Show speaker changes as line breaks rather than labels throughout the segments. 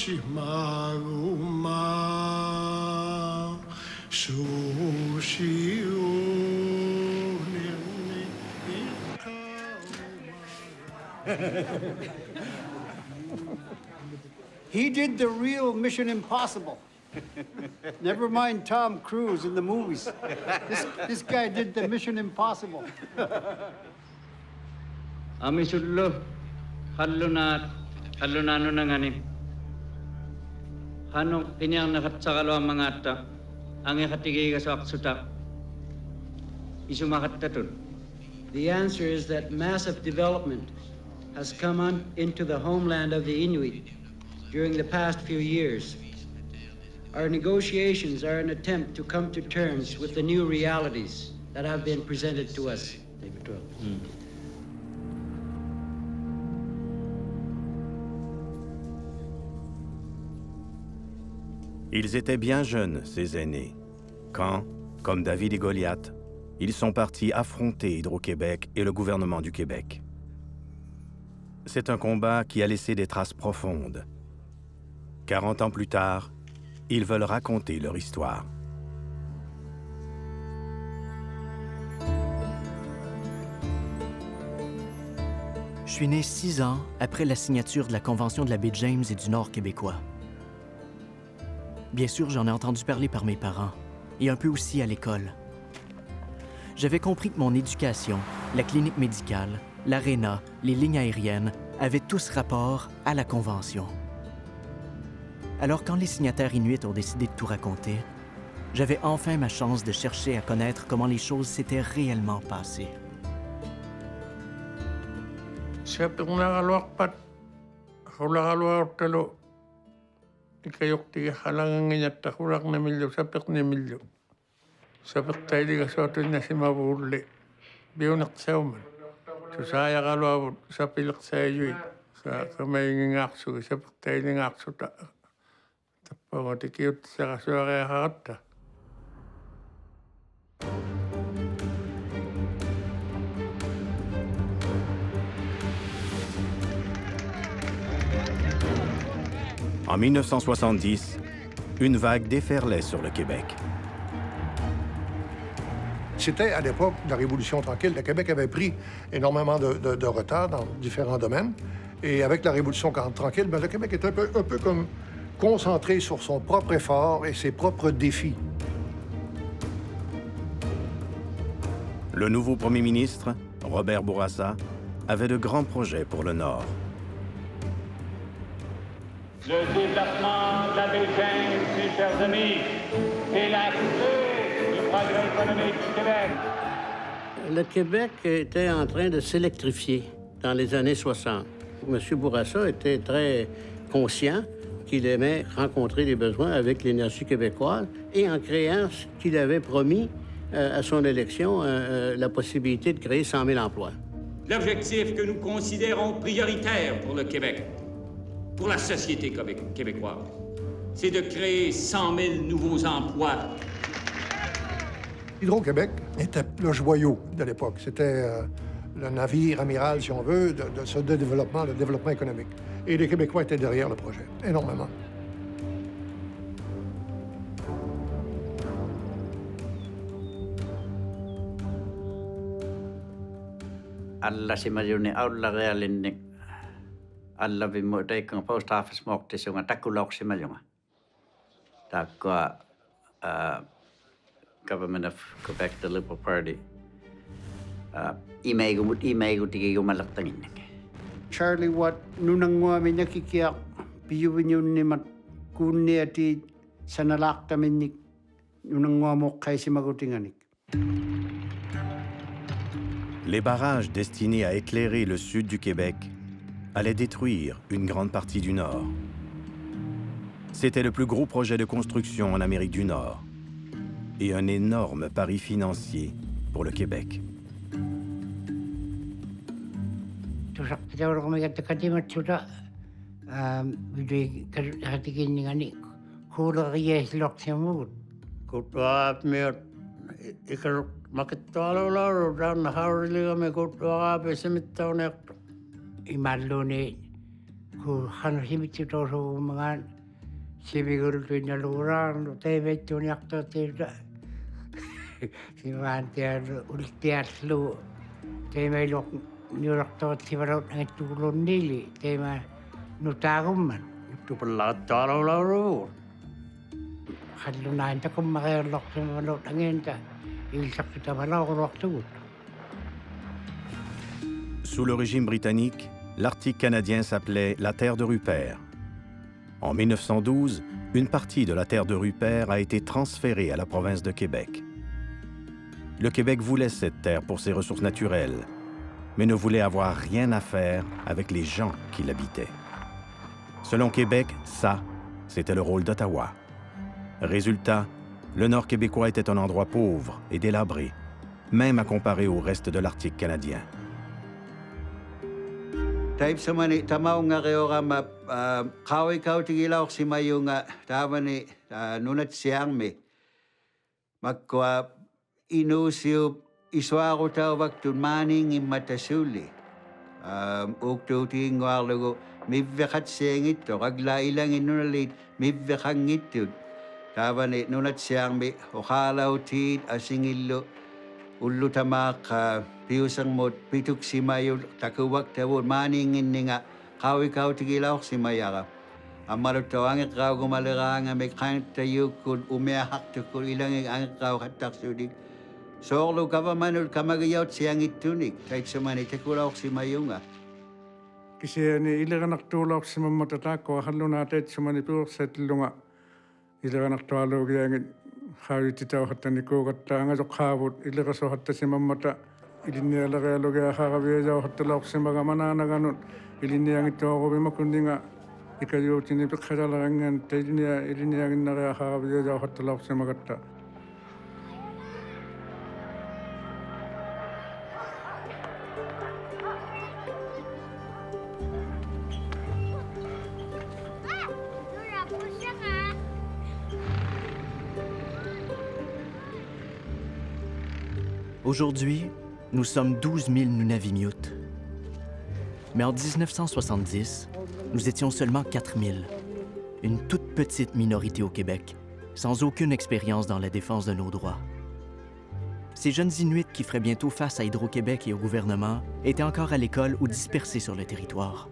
He did the real Mission Impossible. Never mind Tom Cruise in the movies. This guy did the Mission Impossible.
Ami sullo hallunano nangani. Hanong kinyang nakatsakalo ang mga ata ang ikatigay ka sa aksuta. Isumakataton.
The answer is that massive development has come on into the homeland of the Inuit during the past few years. Our negotiations are an attempt to come to terms with the new realities that have been presented to us.
Ils étaient bien jeunes, ces aînés, quand, comme David et Goliath, ils sont partis affronter Hydro-Québec et le gouvernement du Québec. C'est un combat qui a laissé des traces profondes. 40 ans plus tard, ils veulent raconter leur histoire.
Je suis né 6 ans après la signature de la Convention de la baie James et du Nord québécois. Bien sûr, j'en ai entendu parler par mes parents, et un peu aussi à l'école. J'avais compris que mon éducation, la clinique médicale, l'aréna, les lignes aériennes avaient tous rapport à la Convention. Alors quand les signataires inuits ont décidé de tout raconter, j'avais enfin ma chance de chercher à connaître comment les choses s'étaient réellement passées.
En 1970, une vague déferlait sur le Québec.
C'était à l'époque de la Révolution tranquille. Le Québec avait pris énormément de retard dans différents domaines. Et avec la Révolution tranquille, le Québec est un peu comme concentré sur son propre effort et ses propres défis.
Le nouveau premier ministre, Robert Bourassa, avait de grands projets pour le Nord.
Le développement de la baie James, mes chers amis, est la clé du progrès économique du Québec.
Le Québec était en train de s'électrifier dans les années 60. M. Bourassa était très conscient qu'il aimait rencontrer les besoins avec l'énergie québécoise et en créant ce qu'il avait promis à son élection, la possibilité de créer 100 000 emplois.
L'objectif que nous considérons prioritaire pour le Québec, pour la société québécoise, c'est de créer 100 000 nouveaux emplois.
Hydro-Québec était le joyau de l'époque. C'était le navire amiral, si on veut, de ce développement, le développement économique. Et les Québécois étaient derrière le projet, énormément.
Alla simayuni aulla realinni alla vimmo teikon post office moktisunga takulok simayunga. Takwa government of Quebec, the Liberal Party. Imeigu tigigu malaktangin.
Charlie, what nunangwa minakikiak piyuwin yun ni mat kunni ati sanalakta minik nunangwa mo kay si magutinganik.
Les barrages destinés à éclairer le sud du Québec allaient détruire une grande partie du Nord. C'était le plus gros projet de construction en Amérique du Nord et un énorme pari financier pour le Québec.
Imalone
ku hanhimit ito so mga simigol to nyaluran te medyo nyakto te si mantian ultiaslo te melok nyurakto si barot ang tulon nili te ma nutagum man
Tu pelat taro laro.
hadlunan ta kum makelok sa malot angin ta ilsak kita balaw waktu.
Sous le régime britannique, l'Arctique canadien s'appelait la terre de Rupert. En 1912, une partie de la terre de Rupert a été transférée à la province de Québec. Le Québec voulait cette terre pour ses ressources naturelles, mais ne voulait avoir rien à faire avec les gens qui l'habitaient. Selon Québec, ça, c'était le rôle d'Ottawa. Résultat, le Nord québécois était un endroit pauvre et délabré, même à comparer au reste de l'Arctique canadien.
Taib samani tamau nga kayo ka kaway kaw tigilaw si mayo nga tamani nunat siyang me magkwa inusiyo iswa ko tao baktun maning imatasuli ukto tingwar lugo mibvekat siyang ito kagla ilang inunalit mibvekang ito tamani nunat siyang me okalaw tid asingilo ulu tamak piusang mot pituk si mayo takuwak tawon maningin ni nga kawi tigilaw si mayaka amarot tawang ikaw gumalarang may kang tayo kun umehak tukul ilang ang ikaw katak sudik solo kapamanul kamagayot siyang itunik kahit sumani takulaw si mayo nga
kasi ni ilang naktulak si mamatatako halo natin sumani pur sa tilunga ilang naktulak yang hawi titaw hatta niko katta nga jokhabut ilang so hatta si mamata iliniya lagay logya hakabiya jaw hatta lak si magamana naganun iliniya ngito ko bimakundi nga ikayo tinipik khadalangan iliniya nagaya hakabiya jaw hatta lak si magatta.
Aujourd'hui, nous sommes 12 000 Nunavimutes. Mais en 1970, nous étions seulement 4 000. Une toute petite minorité au Québec, sans aucune expérience dans la défense de nos droits. Ces jeunes Inuits qui feraient bientôt face à Hydro-Québec et au gouvernement étaient encore à l'école ou dispersés sur le territoire.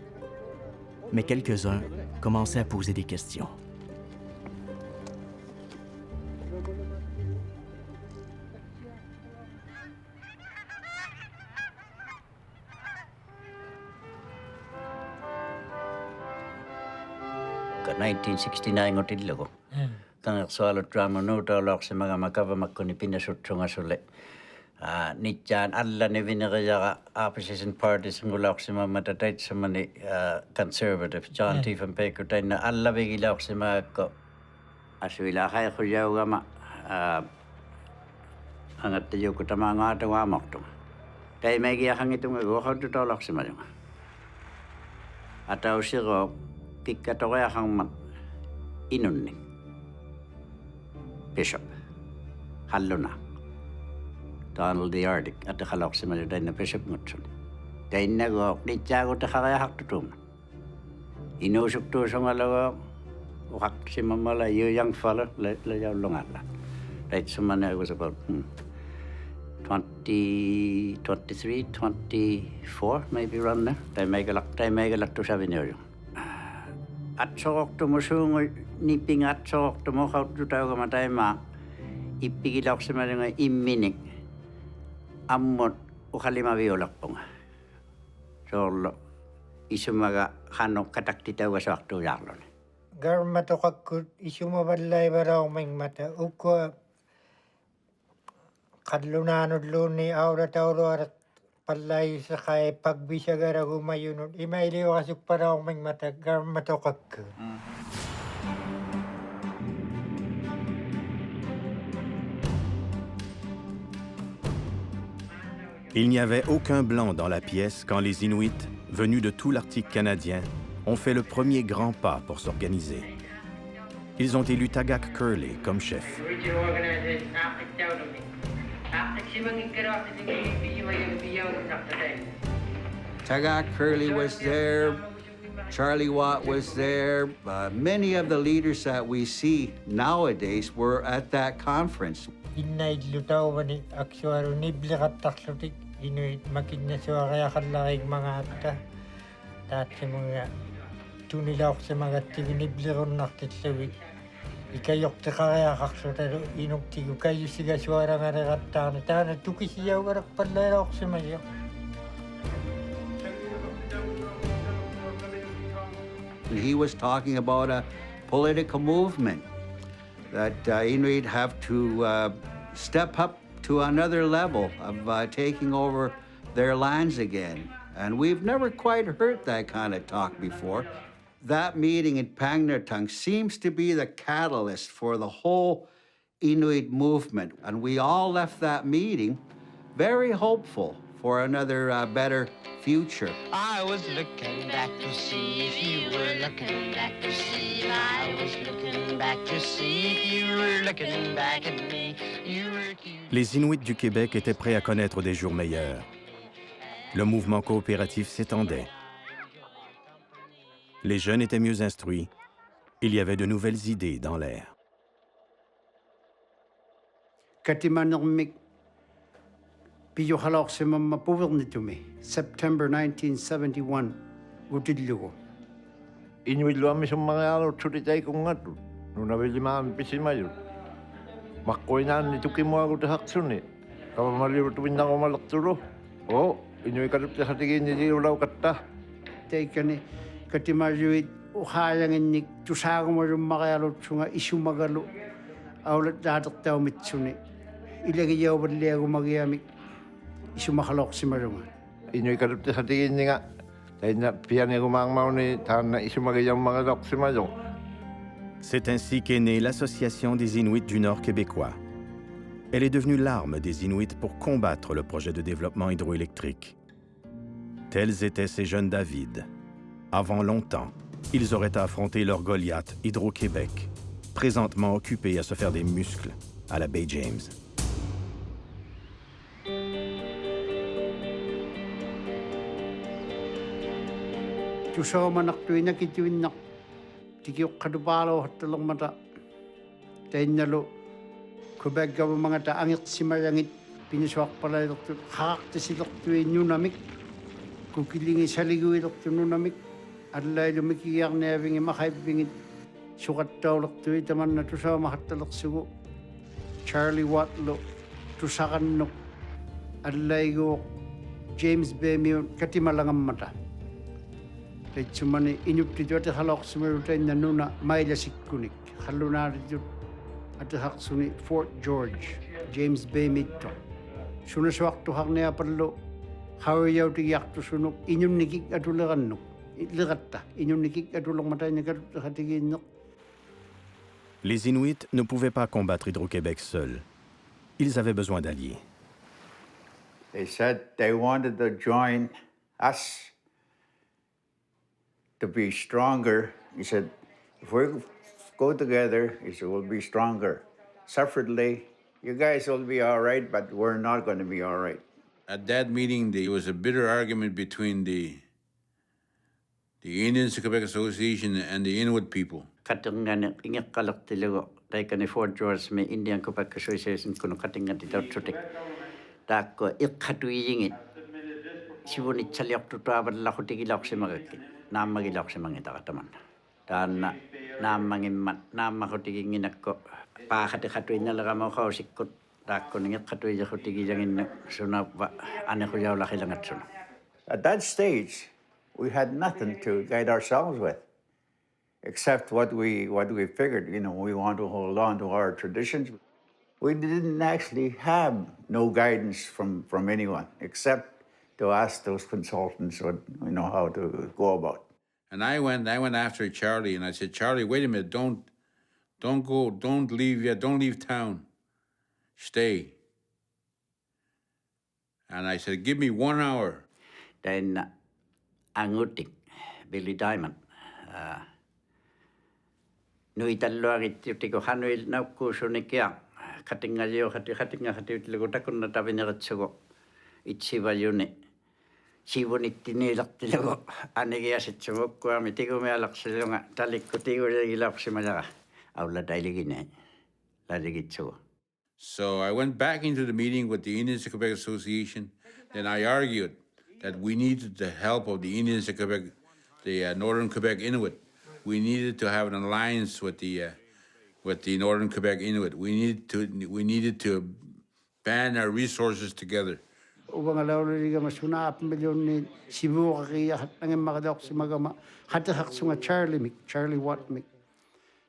Mais quelques-uns commençaient à poser des questions.
Ka 1969 ngotidlo ko. Kang sualo drama no talok sa mga makavamak ko ni pinasutsunga sule. Nityan alla ni vinagaya opposition parties ngulok sa mga matatait sa mani conservative John T. Van Baker tayo na alla bigilok sa mga ko. Aswila kaya ko yaw gama hangat tayo ko tama nga ito wamok to. Tayo may giyakang itong agawakaw tutolok sa mga. Ataw siya kikatoya kang inunning bishop hallo na Donald the Arctic at the halok si maluday na bishop ngutsun day nago di tiago ta kaya hak tutum inusuk to sa ngalaw ukak si mamala young fella la yaw lungala right so man I was about 23 24 maybe around there day mega lak to 7 years at sokok to musung niping at sokok to mo kau tu tahu kamatay ma ipigilak sa mga iminik amot ukalima biolak pong so isumaga hanok katak titaw sa waktu yaklon
Gar matokak ko isumabalay baraw ming mata uko kadlunanod lo ni aura tauro at palay sa kay pagbisagara gumayunod imailiw kasuk para akong matagar matokak ko.
Il n'y avait aucun blanc dans la pièce quand les Inuits, venus de tout l'Arctique canadien, ont fait le premier grand pas pour s'organiser. Ils ont élu Tagak Curley comme chef.
Tagak Curley was there Charlie Watt was there. Many of the leaders that we see nowadays were at that conference.
Innaidlutawani aksuaru nibliqattarlutik inuit makinnasuariaqallarig mangaatta taatsimanga tunilaorsimagattigi niblirunnartillugit ikajortiqariaqarlutalu inuktigu kayusigasuaranganeqattaarni taana tukisiaugalerpallailorsimayo.
He was talking about a political movement that Inuit have to step up to another level of taking over their lands again. And we've never quite heard that kind of talk before. That meeting in Pangnirtung seems to be the catalyst for the whole Inuit movement. And we all left that meeting very hopeful for another better future.
I was looking back to see if you were looking back to see. I was looking back to see if you were looking back at me. You were cute.
Les Inuits du Québec étaient prêts à connaître des jours meilleurs. Le mouvement coopératif s'étendait. Les jeunes étaient mieux instruits. Il y avait de nouvelles idées dans l'air.
Katimanermik pijuhalorsimamma puvernitumi September 1971 utillugu.
Inuitluammi summangaalo tsulitai kungatu. Nunavilimaan pisimayut. Makkoinaanni tukimuagu tahaksuni. Kavamaliutuminnagomalaqtulu. Inuikalutti hatiginni liulaukatta.
Teikani katimajuit uhayanginnik tusaagumarummaqialutsunga isumagalu aulat daatertaumitsuni. Ilagiyauvalliagumagiamik isumaqaloqsimarunga.
Inuikalutti hatiginninga tainna pianigumaangmauni taanna isumagiyammaqiloqsimalu.
C'est ainsi qu'est née l'Association des Inuits du Nord québécois. Elle est devenue l'arme des Inuits pour combattre le projet de développement hydroélectrique. Tels étaient ces jeunes David. Avant longtemps, ils auraient affronté leur Goliath Hydro-Québec, présentement occupé à se faire des muscles à la baie James.
Tusaumanaqtuina kituinnak tikiuqqalupaalo hattalormata tainnalu Quebec governmangata angertsimayangit pinisuarpalailertut haartisilertuinnunamik kukilingi saliguilertununamik allailumikiyarniavingi maqaippingit suqattaulertui tamanna tusaumahattalersugu Charlie Wattlo tusaqannuk allaiguuq James Baymiut katimalangammata taitsumani inuttituati haloqsimarutainna mailasikkunik hallunaaritut atahaqsuni Fort George James Baymitto sunasuartuharniapallu hawiyautigiyartusunuk inunnikik atulerannuk liqatta inunnikik atulormatainnakaluttaqatigiinneq.
Les Inuits ne pouvaient pas combattre Hydro-Québec seuls. Ils avaient besoin d'alliés.
They said they wanted to join us to be stronger. He said, if we go together, he said, we'll be stronger. Separately, you guys will be all right, but we're not going to be all right.
At that meeting, there was a bitter argument between the Indians of Quebec Association and the Inuit people.
Katungane ingekkalortilugu taikani Fort George me Indian Quebec Association kunu katingatitortutik taakko iqqatuiyingit sivunitsaliortutaavallaqutigilorsimagakki naammagilorsimangitaqatamanna taanna naammangimmat naammaqutigingginakko paaqatiqatuinnaleramoqausikkut taakko ningeqqatuillaqutigillanginnu sunappa anequyaulaqilangatsuna.
At that stage, we had nothing to guide ourselves with, except what we figured. We want to hold on to our traditions. We didn't actually have no guidance from anyone, except to ask those consultants what how to go about.
And I went after Charlie, and I said, Charlie, wait a minute, don't go, don't leave town, stay. And I said, give me 1 hour.
Then angutik Billy Diamond nui talluarittiutiko hanuil naukkuusunikia katingalio hatingattiutlugu takunna tavineritsugo itsivajuni sivunittiniilertilugu anigiasitsugukkua tigumialersilunga talikkutiguligilaorsimalaga aullatailigine laligitsugu.
So I went back into the meeting with the Indians of Quebec Association, and I argued that we needed the help of the Indians of Quebec, the Northern Quebec Inuit. We needed to have an alliance with the Northern Quebec Inuit. We needed to band our resources together.
Ubangalawliga masunap milyon sibukiya nangimakadoksimagama hatahaksunga Charlie Watmik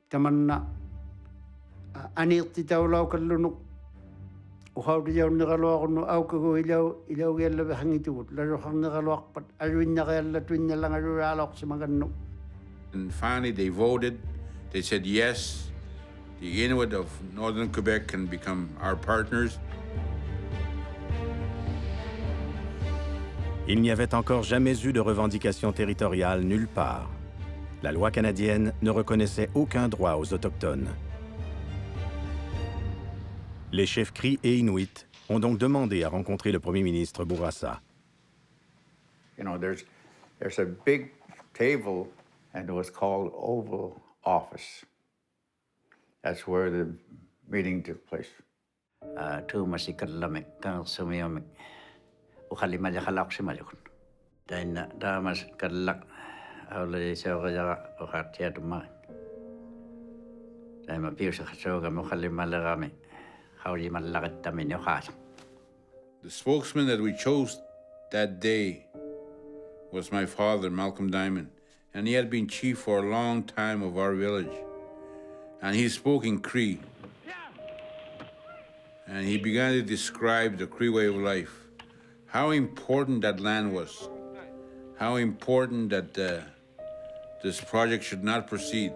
tamanna anirtitawlaw kallunuk uhawdiyaw niqaluaqunnu aukagu ilaw yalla hangitugut laruhang niqaluaqpat alwinnaqayallatwinna langalualaaqsimagannu.
And finally they voted. They said yes, the Inuit of Northern Quebec can become our partners.
Il n'y avait encore jamais eu de revendications territoriales nulle part. La loi canadienne ne reconnaissait aucun droit aux autochtones. Les chefs Cris et Inuits ont donc demandé à rencontrer le premier ministre Bourassa.
You know, there's a big table, and it was called Oval Office. That's where the meeting took place.
Ukhalimalakhalaqsimalukun tainna taamas kallaq aulalisoqajaqa uqartiatuma taima piusaqsuugami ukhallimalaqami haulimallaqattamini uqaasa.
The spokesman that we chose that day was my father, Malcolm Diamond, and he had been chief for a long time of our village. And he spoke in Cris. And he began to describe the Cris way of life, how important that land was, how important that this project should not proceed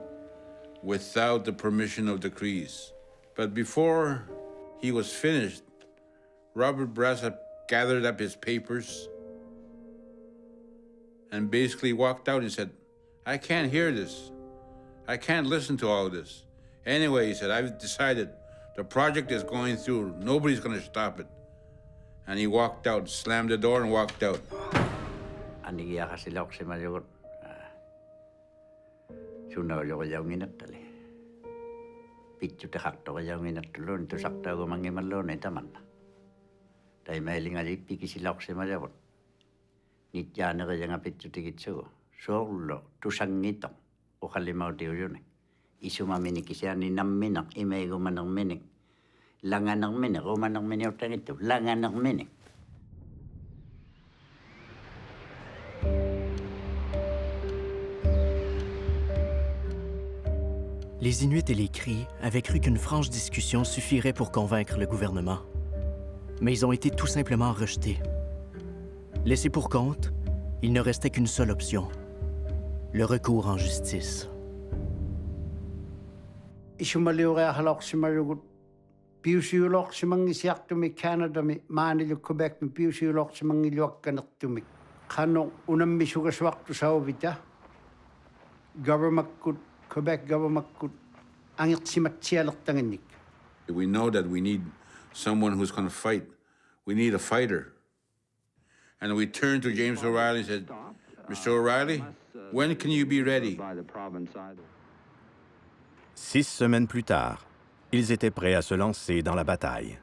without the permission of the Cris. But before he was finished, Robert Bourassa gathered up his papers and basically walked out and said, I can't hear this. I can't listen to all of this. Anyway, he said, I've decided the project is going through. Nobody's going to stop it. And he walked out, slammed the door and walked out.
Isumaminikisiani namminak imeigumanang minik langanang minik umanang miniutangitu langanang minik.
Les Inuits et les Cris avaient cru qu'une franche discussion suffirait pour convaincre le gouvernement. Mais ils ont été tout simplement rejetés. Laissés pour compte, il ne restait qu'une seule option, le recours en justice.
Isumaliurea halaqsimalugut piusiuloqsimangisiartumi Canadami maanilu Quebec mi piusiuloqsimangiluakkanertumik qano unammisugassuartu sauvita governmakkut Quebec governmakkut angirtsimatsialertanginnik.
We know that we need someone who's going to fight. We need a fighter. And we turned to James O'Reilly and said, Mr. O'Reilly, when can you be ready?
6 semaines plus tard, ils étaient prêts à se lancer dans la bataille.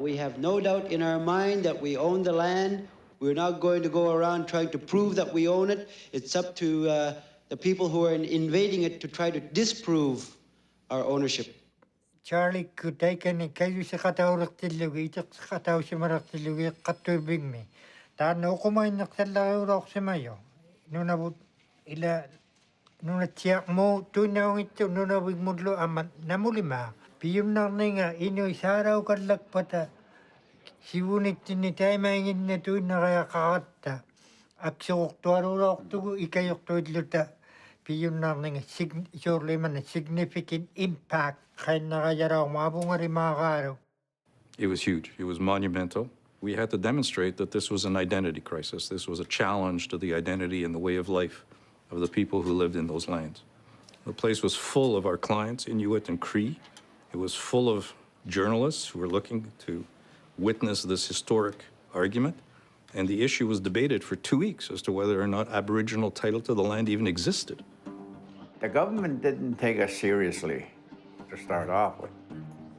We have no doubt in our mind that we own the land. We're not going to go around trying to prove that we own it. It's up to the people who are invading it to try to disprove our ownership.
Charlie kutaikani kayusikatauraqtillugi itiqsikatausimaraqtillugi qattubigmi taanna uqumainneqtallariuloqsimayo nunavut ila nunatsiaqmu tunaungittu nunavigmullu amat namulima piyumnarninga inu isaaraukallakpata sivunittini taimainginna tuinnariaqaqatta aksuruqtualuloqtugu ikayuqtuilluta piyumnarninga suurlimana significant impact.
It was huge. It was monumental. We had to demonstrate that this was an identity crisis. This was a challenge to the identity and the way of life of the people who lived in those lands. The place was full of our clients, Inuit and Cris. It was full of journalists who were looking to witness this historic argument. And the issue was debated for 2 weeks as to whether or not Aboriginal title to the land even existed.
The government didn't take us seriously to start off with.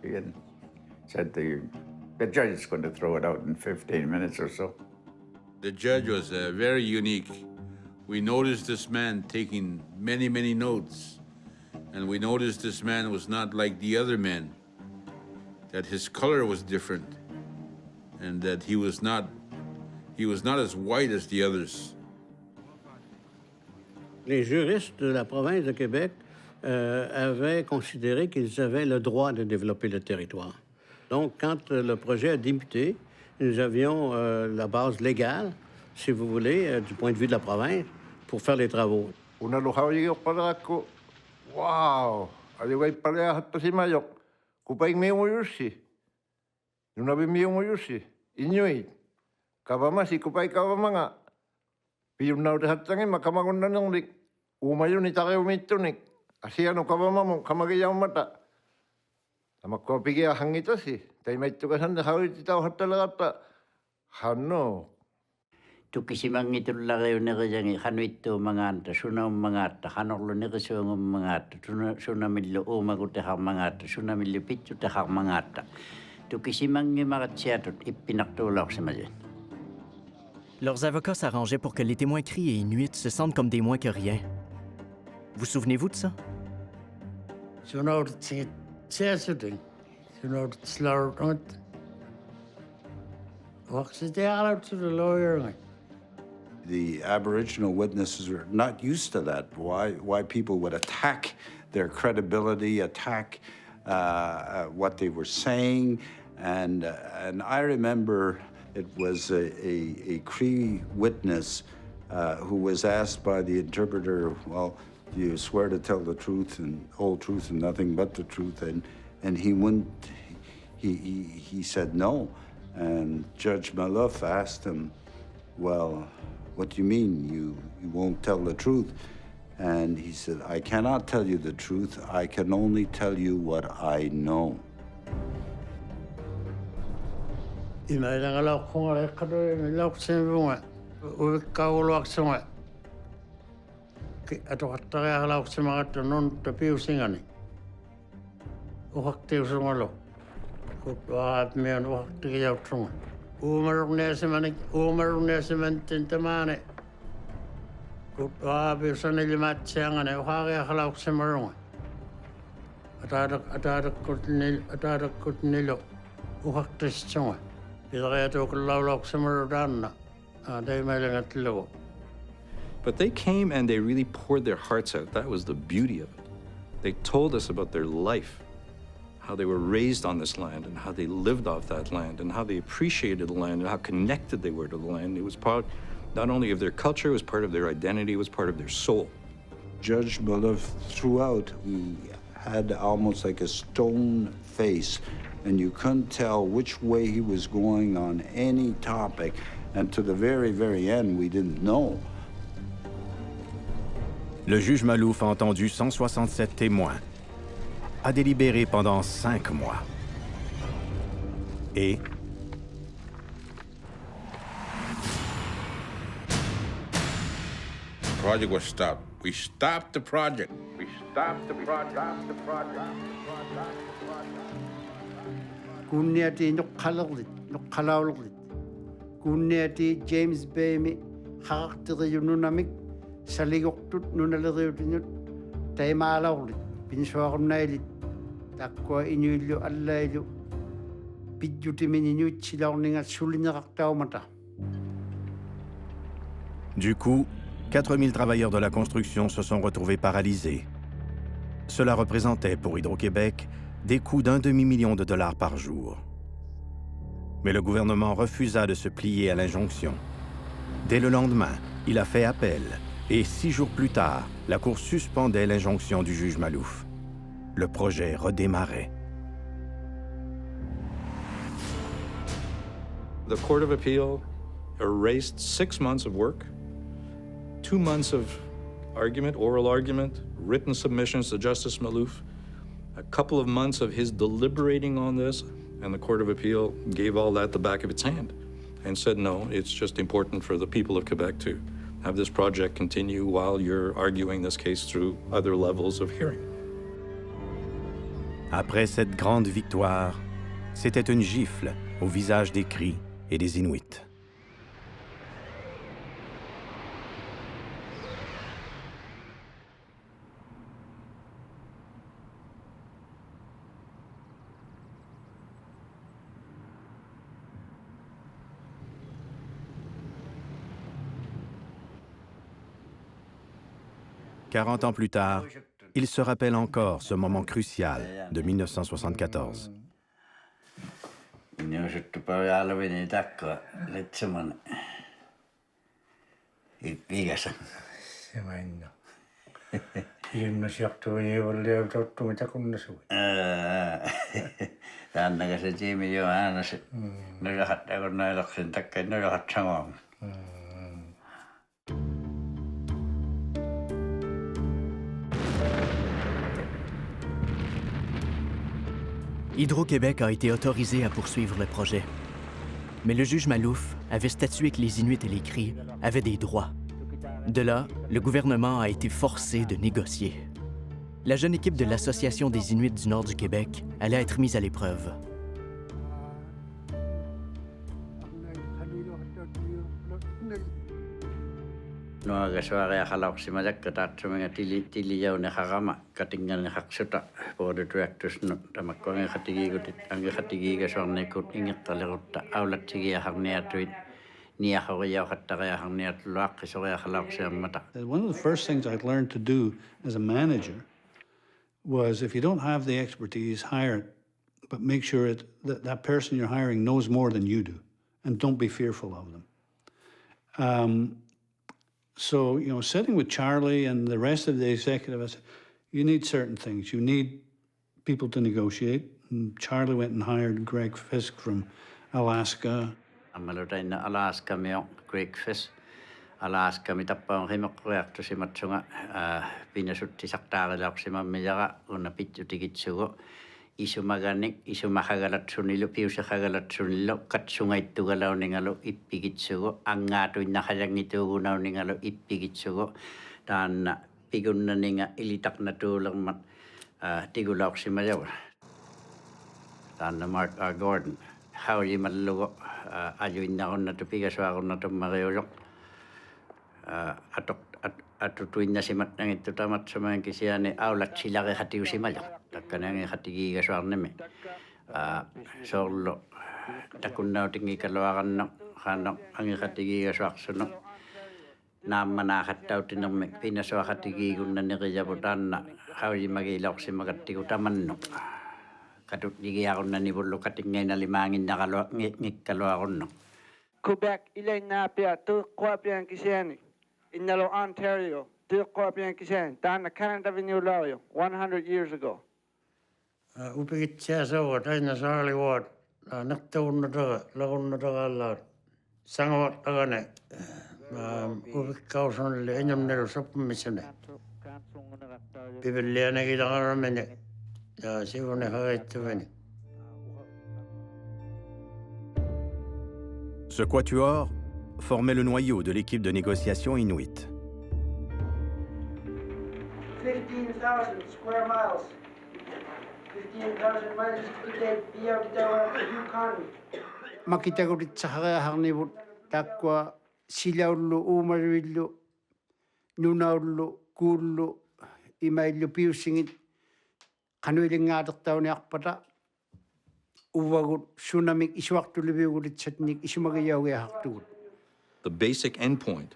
He said the judge is going to throw it out in 15 minutes or so.
The judge was very unique. We noticed this man taking many, many notes. And we noticed this man was not like the other men, that his color was different, and that he was not as white as the others.
Les juristes de la province de Québec avaient considéré qu'ils avaient le droit de développer le territoire. Donc, quand le projet a débuté, nous avions la base légale, si vous voulez, du point de vue de la province, pour faire les travaux.
Wow, aliway pala hatta si Mayok. Kupay miyong Nunabi miyong Inuit. Kabamasi kupay kabamanga. Piyum na udah hatangin makamangon na nung lik. Umayon ni tayo umitunik. Asiano kabamamong kamagayaw mata. Tamakwa pigi hangita si. Tay may tukasan na hawit itaw hatta lagata. Hano.
Tukisimang ito lagayo na kajang hanwito mga anta, sunang mga ata, hanoklo na kasyung mga ata, sunamilo umagutahang mga ata, sunamilo pitutahang mga ata. Tukisimang yung mga tiyatot, ipinaktulak sa mayan.
Leurs avocats s'arrangeaient pour que les témoins Cris et Inuits se sentent comme des moins que rien. Vous souvenez-vous de ça?
The Aboriginal witnesses are not used to that. Why people would attack their credibility, attack what they were saying, and I remember it was a Cree witness who was asked by the interpreter, well, do you swear to tell the truth and whole truth and nothing but the truth? And he wouldn't. He said no, and Judge Malouf asked him, well, what do you mean you won't tell the truth? And he said, I cannot tell you the truth. I can only tell you what I know.
Umarong neseman tintamane. Kutwabi sa nilimat siyang uhagi akalaw sa marong. Atadak kut nilo. Uhaktis siyang. Bisa kaya to kulawlok sa marodana. Day may lang at lo.
But they came and they really poured their hearts out. That was the beauty of it. They told us about their life, how they were raised on this land and how they lived off that land and how they appreciated the land and how connected they were to the land. It was part not only of their culture, it was part of their identity, it was part of their soul.
Judge Malouf, throughout, he had almost like a stone face, and you couldn't tell which way he was going on any topic. And to the very, very end, we didn't know.
Le juge Malouf a entendu 167 témoins, a délibéré pendant 5 mois. Et
the project was stopped. We stopped the project. We stopped the project.
Kunniati nukkalawlit. Kunniati James Bay haqtiriyununamik saligoktut nunaliriyutinut taimalawlit. Pinsuarnailit takwa inuillu allailu pidjutimin inuitsilaorninga sulineraqtaumata.
Du coup, 4000 travailleurs de la construction se sont retrouvés paralysés. Cela représentait pour Hydro-Québec des coûts d'1 demi-million de dollars par jour. Mais le gouvernement refusa de se plier à l'injonction. Dès le lendemain, il a fait appel, et 6 jours plus tard, la Cour suspendait l'injonction du juge Malouf. Le projet redémarrait.
The Court of Appeal erased 6 months of work, 2 months of argument, oral argument, written submissions to Justice Malouf, a couple of months of his deliberating on this, and the Court of Appeal gave all that the back of its hand. and said, no, it's just important for the people of Quebec to have this project continue while you're arguing this case through other levels of hearing.
Après cette grande victoire, c'était une gifle au visage des Cris et des Inuits. Quarante ans plus tard, il se rappelle encore ce moment crucial de 1974.
Hydro-Québec a été autorisé à poursuivre le projet. Mais le juge Malouf avait statué que les Inuits et les Cris avaient des droits. De là, le gouvernement a été forcé de négocier. La jeune équipe de l'Association des Inuits du nord du Québec allait être mise à l'épreuve.
No gasware akalaw si malak katatsumenga tili yaw na kakama katingan na kaksuta board of directors no tamakong khatigi ko ang khatigi gaswar ne ko ingit talerutta awlat sige harneatuit niya ko yaw khattaya harneat luak so ya khalaw si mata.
One of the first things I'd learned to do as a manager was if you don't have the expertise, hire it, but make sure that person you're hiring knows more than you do, and don't be fearful of them. So, you know, sitting with Charlie and the rest of the executive, I said, you need certain things. You need people to negotiate. And Charlie went and hired Greg Fisk from Alaska.
Amalutay na Alaska miyo, Greg Fisk. Alaska mi tapang himakreakto si matsunga pinasutti saktagalak si mamiyaka una pityu tikitsugo. Isu makagalat sunilo, piusa kagalat sunilo, katsungay tugalaw ningalo ipigitsugo, ang ngato nakayang itugunaw ningalo ipigitsugo, dan pigun na ninga ilitak na tulang mat tigulaw si mayaw. Dan na Mark R. Gordon, how yi malugo, ayoy na ako na tupigas ako na tumakayolok. Atutuin na si matnang ito tamat sa mga kisiyani, awlat sila kay hatiw si mayaw. Takkanang hatigi gaswar neme solo takunnaw tingi kalawakan no kanok ang hatigi gaswar suno na manakattaw tinang pinaswa hatigi kun na niyabutan na hawi magilok si magatigo taman no katut digi ako na nibulo katingay na limangin na kalawakon no.
Quebec ilay na pia tu kwapian kisiani inalo Ontario tu kwapian kisiani tan na Canada vinulario 100 years ago.
Upikit siya sa wat ay nasa aliwat. Naktaon na taga, lagon na taga alat. Sangawat taga na. Upik kausan nila, inyam nila sa pumisyon na. Pipilian na kita ka namin eh. Sigo na kakait ito ba.
Ce quatuor formait le noyau de l'équipe de négociation inuit.
15,000 square miles. 15,000 miles beyond the Yukon.
Makitagurit sa harnibut takwa silaullu umarillu nunaullu kuullu imaillu piusingit kanuilingaadaqtauni arpata uvagut tsunamik isuartuliviugulit satnik isumagayaugiahaqtugut.
The basic endpoint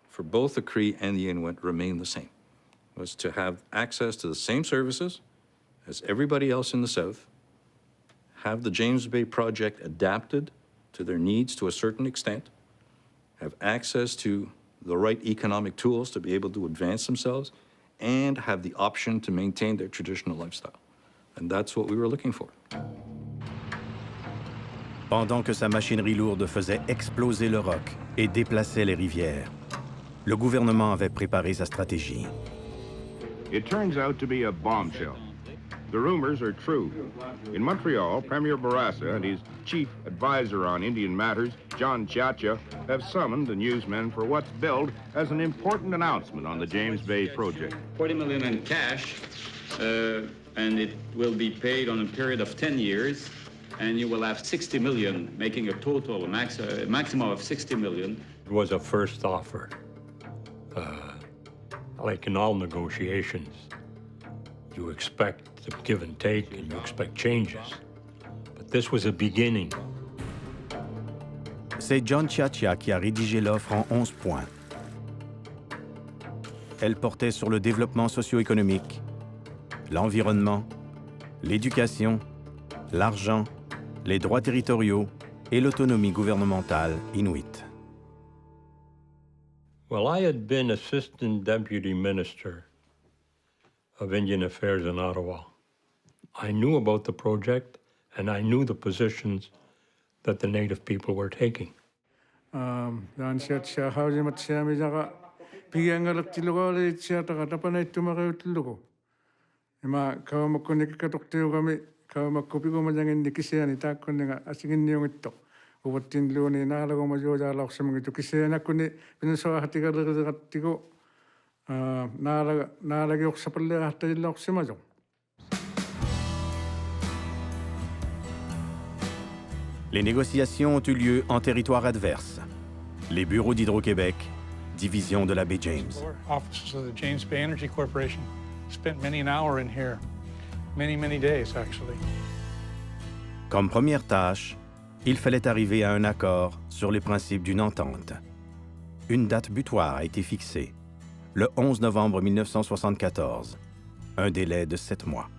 for both the Cree and the Inuit remained the same, was to have access to the same services as everybody else in the South, have the James Bay project adapted to their needs to a certain extent, have access to the right economic tools to be able to advance themselves, and have the option to maintain their traditional lifestyle. And that's what we were looking for.
Pendant que sa machinerie lourde faisait exploser le roc et déplaçait les rivières, le gouvernement avait préparé sa stratégie.
It turns out to be a bombshell. the rumors are true. In Montreal, Premier Bourassa and his chief advisor on Indian matters, John Chiacha, have summoned the newsmen for what's billed as an important announcement on the James Bay project.
40 million in cash, and it will be paid on a period of 10 years, and you will have 60 million, making a total, a maximum of 60 million.
It was a first offer. Like in all negotiations, you expect the give and take and you expect changes. But this was a beginning.
C'est John Chiacha qui a rédigé l'offre en 11 points. Elle portait sur le développement socio-économique, l'environnement, l'éducation, l'argent, les droits territoriaux et l'autonomie gouvernementale inuite.
Well, I had been Assistant Deputy Minister of Indian Affairs in Ottawa. I knew about the project and I knew the positions that the Native people were taking.
Dan siat siya hawji mat siya mi jaga pigangalak tilugo le siya taga tapanay tumakaw tilugo. Ima kawa makunik katuktiyo kami kawa makupigo majangin dikisiya ni takon nga asingin niyong ito. Uwatin luni na halago majoja lak sa mga ito kisiya na kuni pinaswa hatiga lagatigo na lagayok sa pala hatiga lak sa majong.
Les négociations ont eu lieu en territoire adverse. Les bureaux d'Hydro-Québec, division de la baie James.
Officers of the James Bay Energy Corporation spent many an hour in here, many days actually.
Comme première tâche, il fallait arriver à un accord sur les principes d'une entente. Une date butoir a été fixée, le 11 novembre 1974, un délai de 7 mois.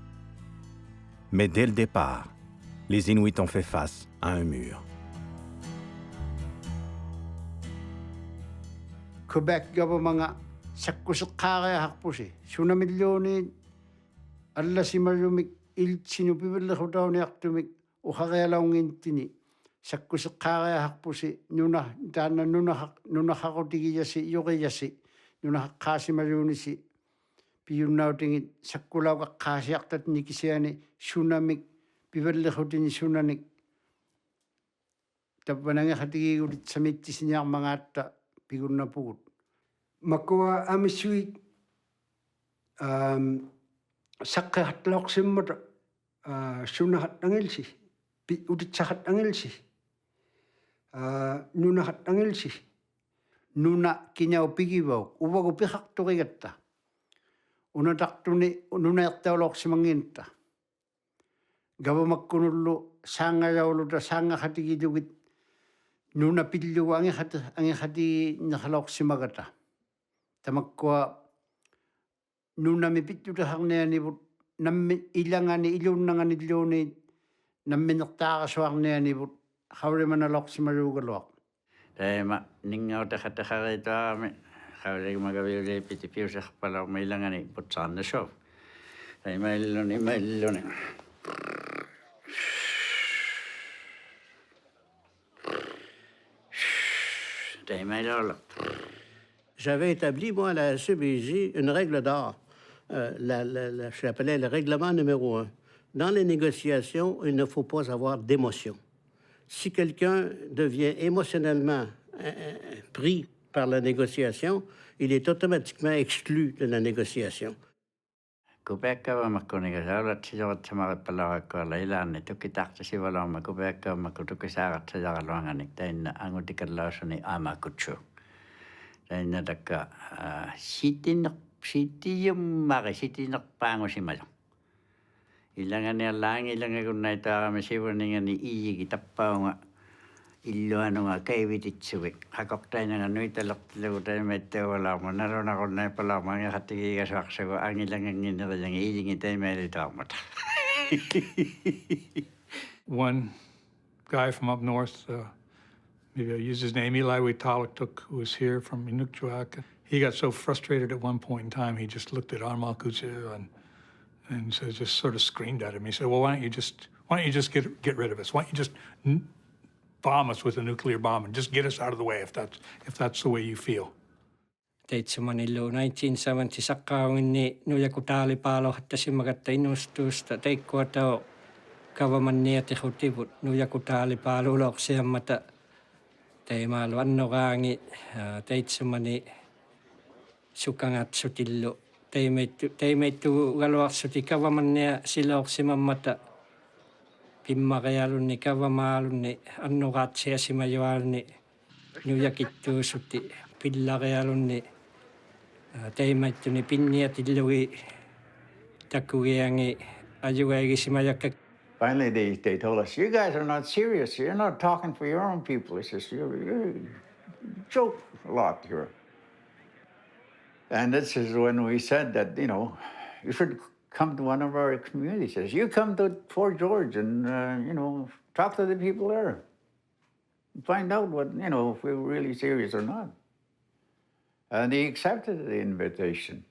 Mais dès le départ, les Inuits ont fait face à un mur.
Quebec government sakkusakkaaya hakpusi sunamilloni alla simarumik iltsinu pibillahutauni aqtumik uharealaungintini sakkusakkaaya hakpusi nuna taanna nuna haqutigiyasi yuqiyasi nuna haqqaasimarunisi piyunnautingit sakkulauqaqqaasiaqtat nikisiani sunamik pibillahutini sunanik tappananga hatigigulit samittisiniarmangaatta pigunnapugut makua amisuit saqqahatlauqsimmata sunahat angilsi utitsahat angilsi nunahat angilsi nuna kinyaupigivau uvagu piqaqtorigatta unataqtuni nunaertauluqsimanginta gavamakkunullu saangajauluta saangaqatigitugit nuna pillugu angihati nahalauqsimagata tamakkua nunami pittutaharnianivut nammi ilangani ilunnangani illuuni namminertaaqasuarnianivut haulimanaloqsimaruugaluaq
taima ningautakhatakhariitaami hauligmagaviuli pitipiusarpalauma ilangani putsaarnasov taima illuni
J'avais établi, moi, à la SEBJ, une règle d'or. Je l'appelais le règlement numéro 1. Dans les négociations, il ne faut pas avoir d'émotion. Si quelqu'un devient émotionnellement pris par la négociation, il est automatiquement exclu de la négociation.
Kubeka makunigasaulat sijoratsamaqipalaqakkuala ilaanni tukitaqtasivalauma kubeka makutukisaaratsajarluanganik tainna angutikallausuni aamakutsu tainna takka sitinerpaangusimalu ilanganiarlaangi ilangakunnaitaarami sivuningani iigi tappaunga illuanunga kaivititsuvik hakoqtainanga nuitalertilugu taimaitteuvalaarmu narunaqunnaipalaarmu angihatigiigasuarsugu angilangangineriyangi iilingi taimailitaarmata.
One guy from up north, maybe I'll use his name, Eli Witalaktuk, who was here from Inukjuak. He got so frustrated at one point in time, he just looked at Armalkuchu and so just sort of screamed at him. He said, well, why don't you just get rid of us? Why don't you just bomb us with a nuclear bomb and just get us out of the way if that's the way you feel.
Teitsumanillu 1970 sakkaunginni nujakutaalipaalo hattasimagatta innustuusta teikkuatao kavamannia tehutiput nujakutaalipaaluloksiammata teimaalu annoraangi teitsumani sukangatsutillu teimeittu galuarsuti kavamannia siloksimammata pimmarealunni kavamaalunni annoratsiasimajualni nujakittuusutti pillarealunni teimaittuni pinniatillugi takugiangi ajuaigisimajakka.
Finally, they told us, you guys are not serious. You're not talking for your own people. It's just, you joke a lot here. And this is when we said that, you should come to one of our communities. You come to Fort George and, talk to the people there. Find out what, if we were really serious or not. And he accepted the invitation.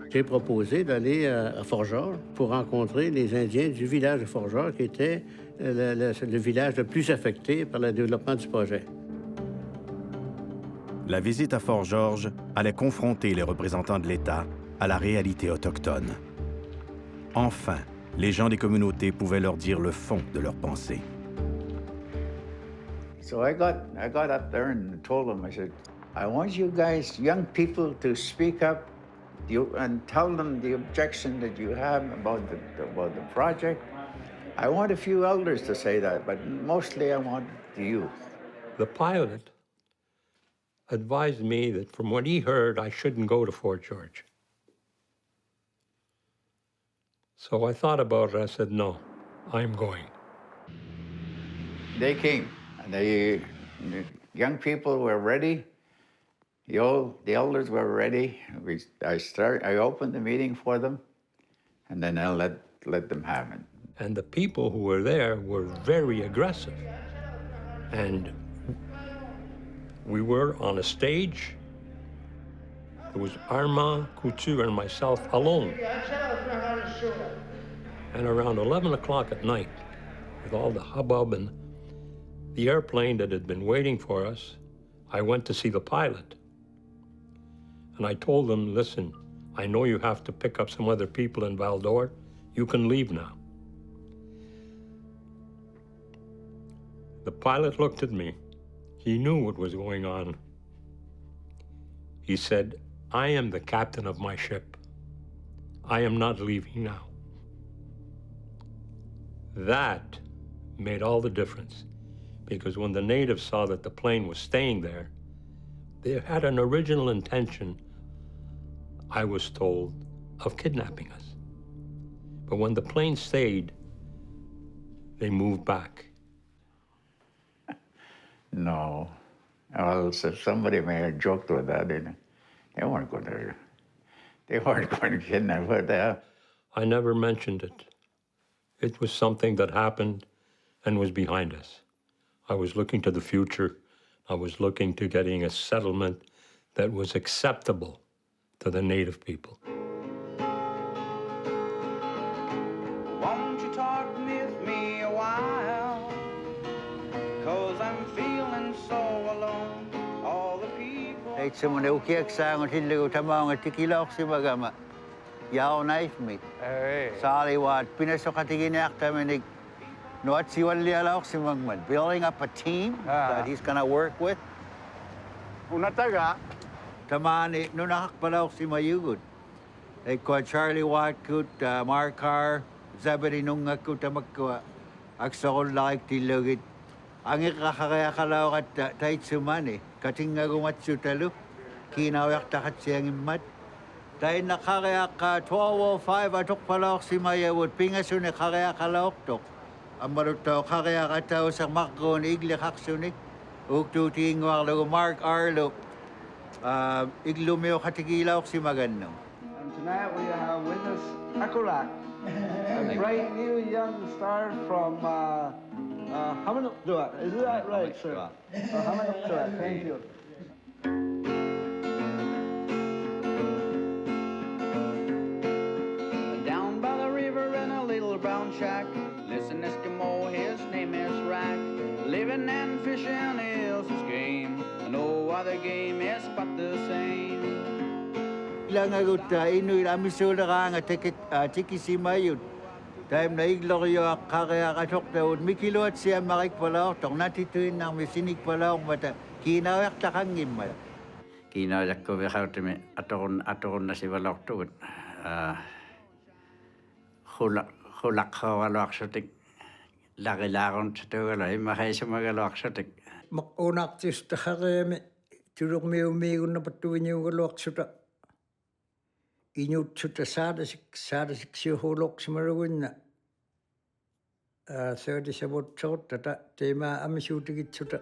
J'ai proposé d'aller à Fort-Georges pour rencontrer les Indiens du village de Fort-Georges, qui était le village le plus affecté par le développement du projet.
La visite à Fort-Georges allait confronter les représentants de l'État à la réalité autochtone. Enfin, les gens des communautés pouvaient leur dire le fond de leurs pensées.
So I got up there and told them, I said, I want you guys, young people, to speak up and tell them the objection that you have about the project. I want a few elders to say that, but mostly I want the youth.
The pilot advised me that from what he heard, I shouldn't go to Fort George. So I thought about it. I said, no, I'm going.
They came, and the young people were ready. The elders were ready. I opened the meeting for them, and then I let them have it.
And the people who were there were very aggressive. And we were on a stage. There was Armand, Couture, and myself alone. And around 11 o'clock at night, with all the hubbub and the airplane that had been waiting for us, I went to see the pilot. And I told them, listen, I know you have to pick up some other people in Val-d'Or. You can leave now. The pilot looked at me. He knew what was going on. He said, I am the captain of my ship. I am not leaving now. That made all the difference, because when the natives saw that the plane was staying there, they had an original intention, I was told, of kidnapping us. But when the plane stayed, they moved back.
No. Well, so somebody may have joked with that, they weren't going to kidnap her there.
I never mentioned it. It was something that happened and was behind us. I was looking to the future. I was looking to getting a settlement that was acceptable to the native people.
Won't you talk with me a while? 'Cause I'm feeling so alone. All the people.
Hey, someone who can't sang until you come on a tikilok si magama. Yaw knife me. Sorry, what? Pinasokatiginak kami no at si Walialaok si Magman. Building up a team that he's gonna work with.
Unataga.
Tamani, no nakakpalaok si Mayugod. They called Charlie Watkut, Mark Carr, Zabari Nungakut, Amakwa, Aksol like Tilugit. Ang ikakakaya kalaw at Taitsumani, Katinga Gumatsutalu, Kinawak takat siyang imat. Dahil nakakayak ka 1205 atok palaok si Mayawod, pingasun nakakayak kalaok tok. Ang maruto kakayak ataw sa makon igli kaksunik, uktuting wala Mark Arlo, iglumeo katigilaw si Magano.
And tonight we have witness Akulak, a bright new young star from Hamanuktuak. Is that right, sir? Hamanuktuak, thank you.
Down by the river in a little brown shack, listen Eskimo, his name is Rack. Living and fishing is his game, and no other game is but the same.
Ilangagut inuit amisulaanga tikisimayut. Time na iglorio karea katoktaud mikilot siya marik palaw tong natituin ng misinig palaw mata kinawak takangim ma.
Kinawak ko vekautime atorun na si valoktuut. Hulak hawalak sotik lagilaron tugalay mahaysa magalak sotik.
Makunak tis tahareme turuk miumigun na patuinyo galok suta. Inyut suta sadasik siya hulok sa marawin na. 37 tata tema amisutikit suta.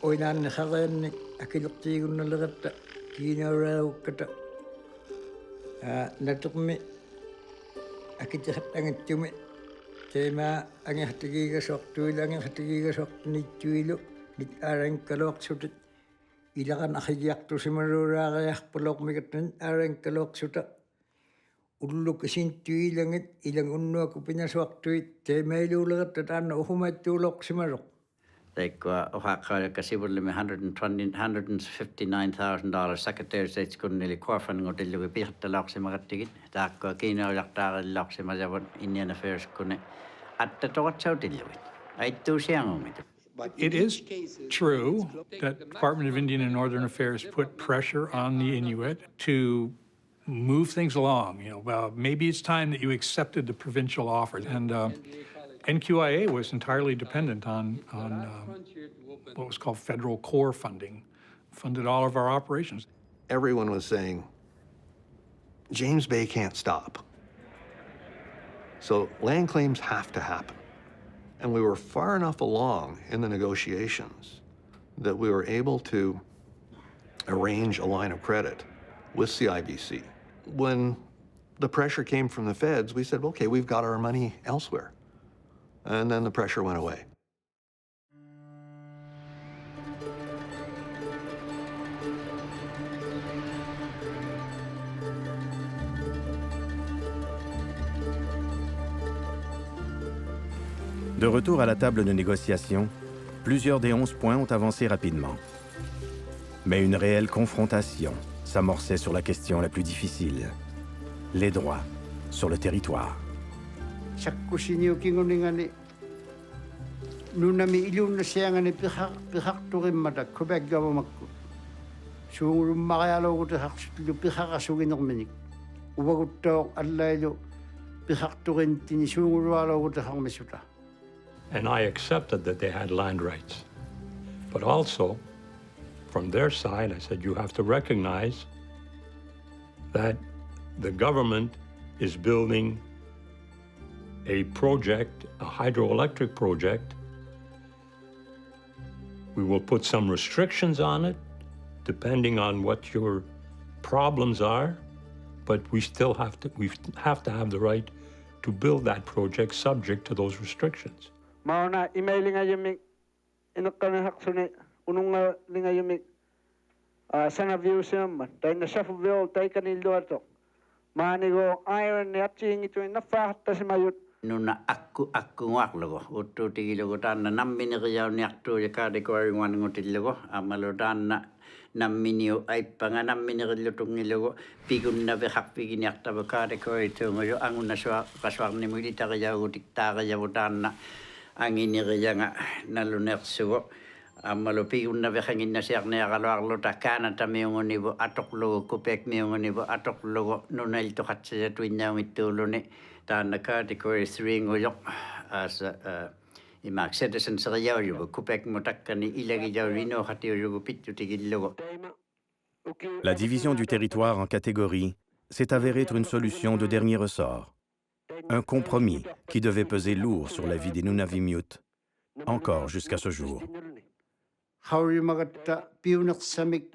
Oinan nakaren akiloktigun na lagata. Kinaraw kata. Natukmi akitahat ang tumi. Tema ang hatigigasok tuilo ang hatigigasok ni tuilo. Nit arang kalok suta. Ilakan akiyak to si marura kayak palok mikatan arang kalok suta. Ullo kasin tuilangit ilang unno ako pinaswak tuit. Te may lulagat tatan uhumat tulok si marok.
Like ohaka kasi wala may $159,000 Secretary of State's kun nili kwarfan ng hotel yung pihat talak si magatigit. Tako kinawak talak si majabot Indian Affairs kun at tatawat sa hotel yung. Ay to siyang umito.
It is true that the Department of Indian and Northern Affairs put pressure on the Inuit to move things along. Well, maybe it's time that you accepted the provincial offer. And NQIA was entirely dependent on what was called federal core funding, funded all of our operations.
Everyone was saying, James Bay can't stop. So land claims have to happen. And we were far enough along in the negotiations that we were able to arrange a line of credit with CIBC. When the pressure came from the feds, we said, okay, we've got our money elsewhere. And then the pressure went away.
De retour à la table de négociation, plusieurs des 11 points ont avancé rapidement. Mais une réelle confrontation s'amorçait sur la question la plus difficile, les droits sur le territoire.
Sakkusinyo kinguningani nunami ilun siangani pihak turimada Quebec government sungulum makayalo ko tahaksu pihak asuginorminik ubagutto allailo pihak turin tini sungulwalo ko tahakmisuta.
And I accepted that they had land rights. But also, from their side, I said, you have to recognize that the government is building a project, a hydroelectric project. We will put some restrictions on it, depending on what your problems are, but we have to have the right to build that project subject to those restrictions.
Mauna emailing ayumik inakana haksune ununga linga yumik sana viewsum tay na shuffle tay kanil duato manigo iron yaching ito na fahta si mayut
Nuna aku ngak logo utu tigi logo tan na nammini riyaw ni akto ya kade ko ay wan ngotil logo amalo tan na nammini ay panga nammini rilutung ni logo pigun na be hak pigin yakta ba kade ko ito ngoyo angun na swa kaswar ni military ya utik taga ya tan na angin ni nga naluner sugo amalo pigun na be hangin na siak na kalwar ta kana ta miyong ni bo atok logo kupek miyong ni bo atok logo nunal to katsa tuin na mitulo ni tan category 3 ngoyok as imak citizens riyaw yu kupek motakani ilagi jaw rino khati yu pitu tigillo.
La division du territoire en catégories s'est avérée être une solution de dernier ressort. Un compromis qui devait peser lourd sur la vie des Nunavimmiut, encore jusqu'à ce jour.
Hauri magata piunak samik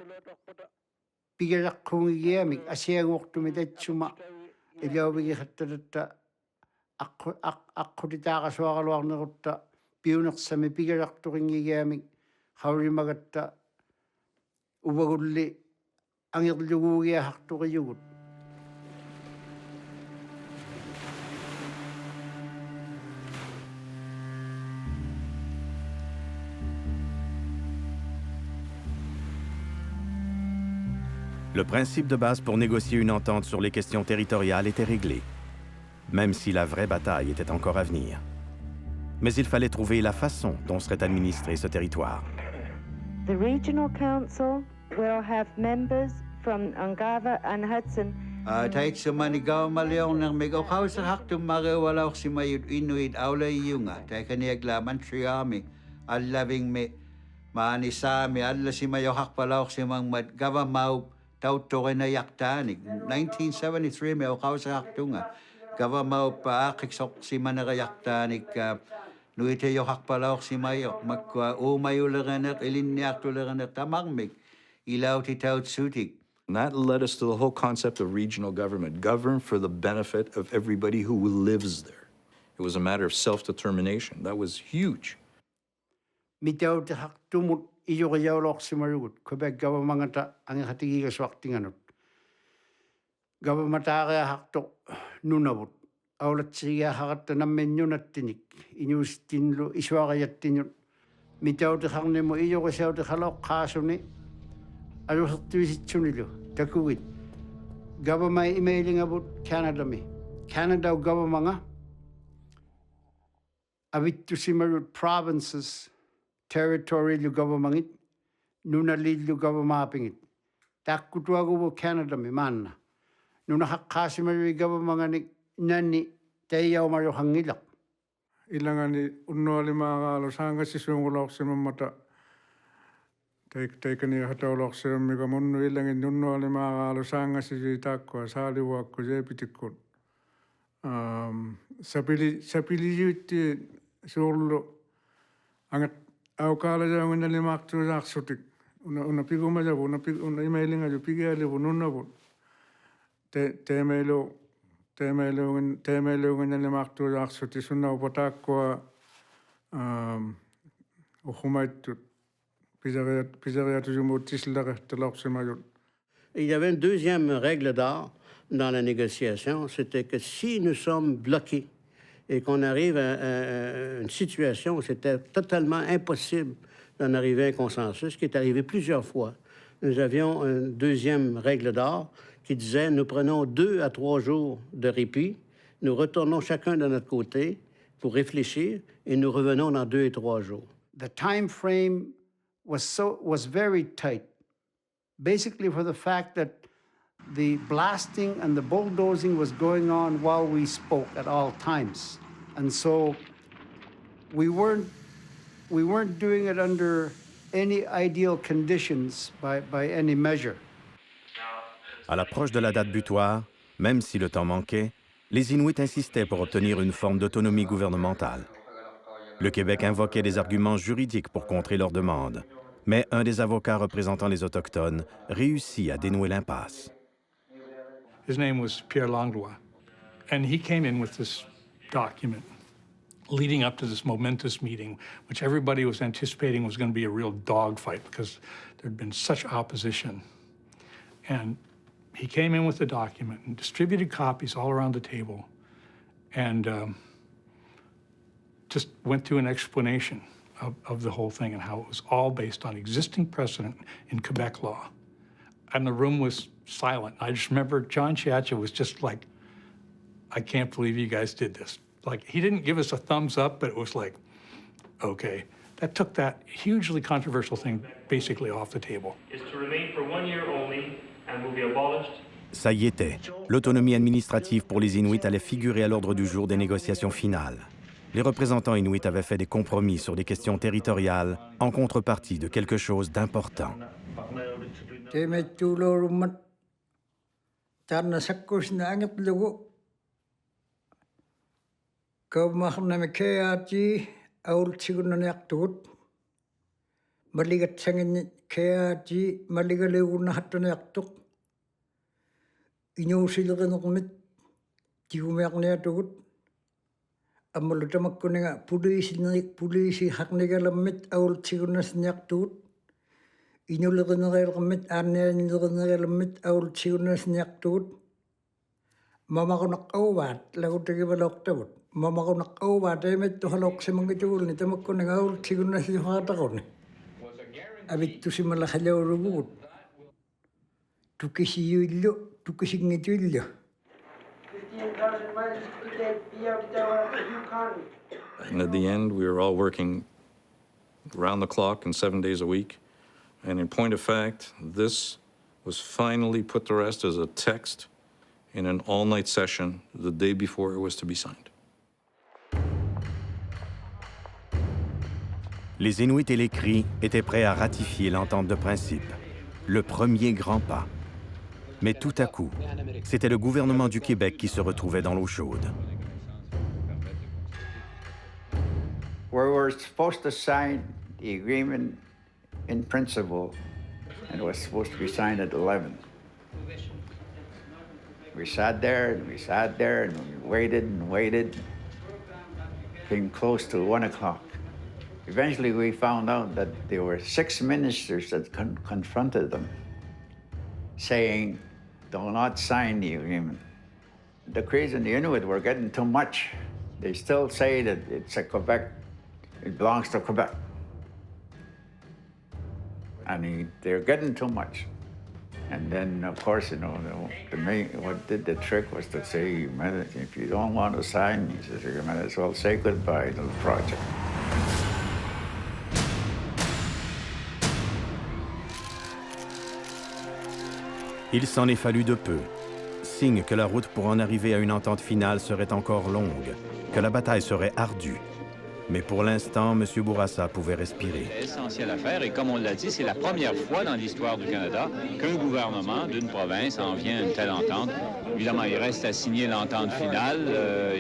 pigalak kungiyamik asiagok tumidetsuma ilawigi hattata akkuditaka suagalwarnerutta piunak sami pigalak turingiyamik hauri magata ubagulli angirlugugia hakturiyugut.
Le principe de base pour négocier une entente sur les questions territoriales était réglé, même si la vraie bataille était encore à venir. Mais il fallait trouver la façon dont serait administré ce territoire.
The Regional Council will have members from Ungava and Hudson.
Taik sa manigaw maliong ng migaw sa haktum mariwala si mayut inuit aula yunga. Taik kaniyag laman siyami. Allaving me maanisami alla si mayo hakpalaw si mang madgava mau tauto na yaktanik. 1973 may okaw sa haktunga. Gava mau paakik sok si managayaktanik. Nuite yo hakpalaw si mayo. Magkwa umayo laganak ilinyak to laganak tamangmig. Ilaw titaut sutik.
And that led us to the whole concept of regional government, govern for the benefit of everybody who lives there. It was a matter of self-determination. That was huge.
Mitaw te haktumut iyo kayaw lok si marugut. Quebec gawa mga ta ang hatigi ka swak tinganot. Gawa mata kaya haktok nunabut. Aulat siya hakat na menyo na tinik. Inyus tinlo iswa kaya tinot. Mitaw te hakne mo iyo kayaw te halok kaso ni. Ano sa tuwisitsunilo, takuwit. Gawa may emailing about Canada me. Canada gawa mga abit to simarut provinces, territorial gawa mangit, nunalil gawa mapingit. Takutwa gawa Canada me man na. Nunahakasimaru gawa mga ni nani tayaw mayo hangilak.
Ilangan ni unno lima kalo sanga si sungulok si mamata. Teikani hatolok se mikä munnu illangin nunnu oli maakaalu sangasi takkoa saalivuokko jeepitikko. Sapili jyytti sullu angat aukaala jaungan ali maktu saksutik. Una pikuma javu, una imailinga ju pikialivu nunnavu. Teemeiluungan ali maktu saksutik sunna upotakkoa uhumaittu.
Il y avait une deuxième règle d'or dans la négociation, c'était que si nous sommes bloqués et qu'on arrive à une situation où c'était totalement impossible d'en arriver à un consensus, ce qui est arrivé plusieurs fois, nous avions une deuxième règle d'or qui disait nous prenons 2 à 3 jours de répit, nous retournons chacun de notre côté pour réfléchir et nous revenons dans 2 et 3 jours.
The time frame was very tight, basically for the fact that the blasting and the bulldozing was going on while we spoke at all times, and so we weren't doing it under any ideal conditions by any measure.
À l'approche de la date butoir, même si le temps manquait, les Inuits insistaient pour obtenir une forme d'autonomie gouvernementale. Le Québec invoquait des arguments juridiques pour contrer leurs demandes, mais un des avocats représentant les autochtones réussit à dénouer l'impasse.
His name was Pierre Langlois, and he came in with this document leading up to this momentous meeting, which everybody was anticipating was going to be a real dogfight because there had been such opposition. And he came in with the document and distributed copies all around the table and just went through an explanation of the whole thing and how it was all based on existing precedent in Quebec law. And the room was silent. I just remember John Chiacha was just like, I can't believe you guys did this. Like, he didn't give us a thumbs up, but it was like, okay. That took that hugely controversial thing basically off the table.
Is to remain for 1 year only and will be abolished.
Ça y était. L'autonomie administrative pour les Inuits allait figurer à l'ordre du jour des négociations finales. Les représentants inuits avaient fait des compromis sur des questions territoriales en contrepartie de quelque chose d'important.
Ammalutamakkunga poliisi haknigalamit awultsigunasniaqtugut inuleqineriqammit aannianileqineriqammit awultsigunasniaqtugut mamaqunaqqauvaat lagutagivalortavut mamaqunaqqauvaat emittuhaloqsimangitugulni tamakkunga awultsigunasniqaataquni avittusimalahalaurugugut tukisiyuillu tukisingituillu
15,000 miles to get beyond the Yukon.
And at the end, we were all working round the clock and 7 days a week. And in point of fact, this was finally put to rest as a text in an all-night session the day before it was to be signed.
Les Inuits et les Cris étaient prêts à ratifier l'entente de principe, le premier grand pas. Mais tout à coup, c'était le gouvernement du Québec qui se retrouvait dans l'eau chaude.
We were supposed to sign the agreement in principle, and it was supposed to be signed at 11. We sat there and we sat there and we waited and waited. Came close to 1 o'clock. Eventually we found out that there were 6 ministers that confronted them, saying, do not sign the agreement. The Cris and the Inuit were getting too much. They still say that it's a Quebec, it belongs to Quebec. And they're getting too much. And then, of course, you know, what did the trick was to say, if you don't want to sign, he says, you might as well say goodbye to the project.
Il s'en est fallu de peu, signe que la route pour en arriver à une entente finale serait encore longue, que la bataille serait ardue. Mais pour l'instant, M. Bourassa pouvait respirer.
C'est essentiel à faire et comme on l'a dit, c'est la première fois dans l'histoire du Canada qu'un gouvernement d'une province en vient à une telle entente. Évidemment, il reste à signer l'entente finale,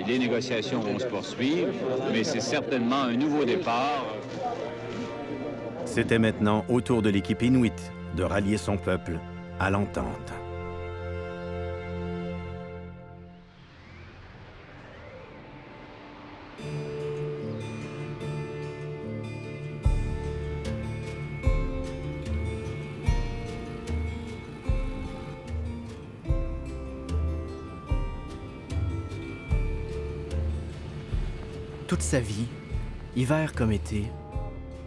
les négociations vont se poursuivre, mais c'est certainement un nouveau départ.
C'était maintenant au tour de l'équipe inuit de rallier son peuple à l'entente.
Toute sa vie, hiver comme été,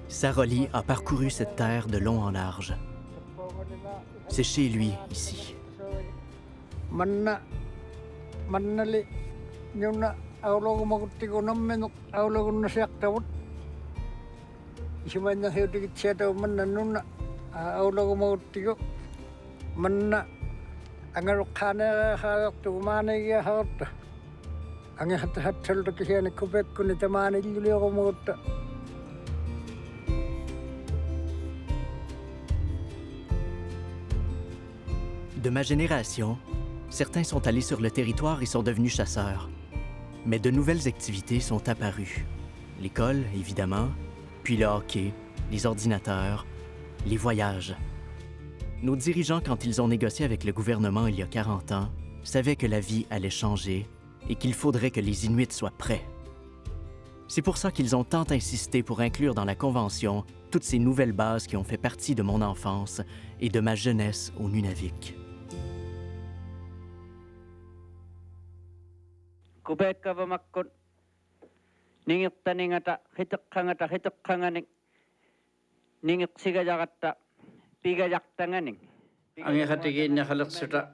Saroli a parcouru cette terre de long en large. C'est chez lui, ici.
Manna nyuna aulagu maguttiko nammenuk aulagunna siaqtavut isimanna hiutikit siatau manna nunna aulagu maguttiko manna angaruqqaanea haaqtugu maanegia haaqta angahatta hatsalta kisiani kupekkuni tamaanilluliugu magutta.
De ma génération, certains sont allés sur le territoire et sont devenus chasseurs. Mais de nouvelles activités sont apparues. L'école, évidemment, puis le hockey, les ordinateurs, les voyages. Nos dirigeants, quand ils ont négocié avec le gouvernement il y a 40 ans, savaient que la vie allait changer et qu'il faudrait que les Inuits soient prêts. C'est pour ça qu'ils ont tant insisté pour inclure dans la Convention toutes ces nouvelles bases qui ont fait partie de mon enfance et de ma jeunesse au Nunavik.
Kubekava makkon ningirtaningata hituqqanganik ningiqsigajagatta pigajaqtanganik angiqatigiinna halersuta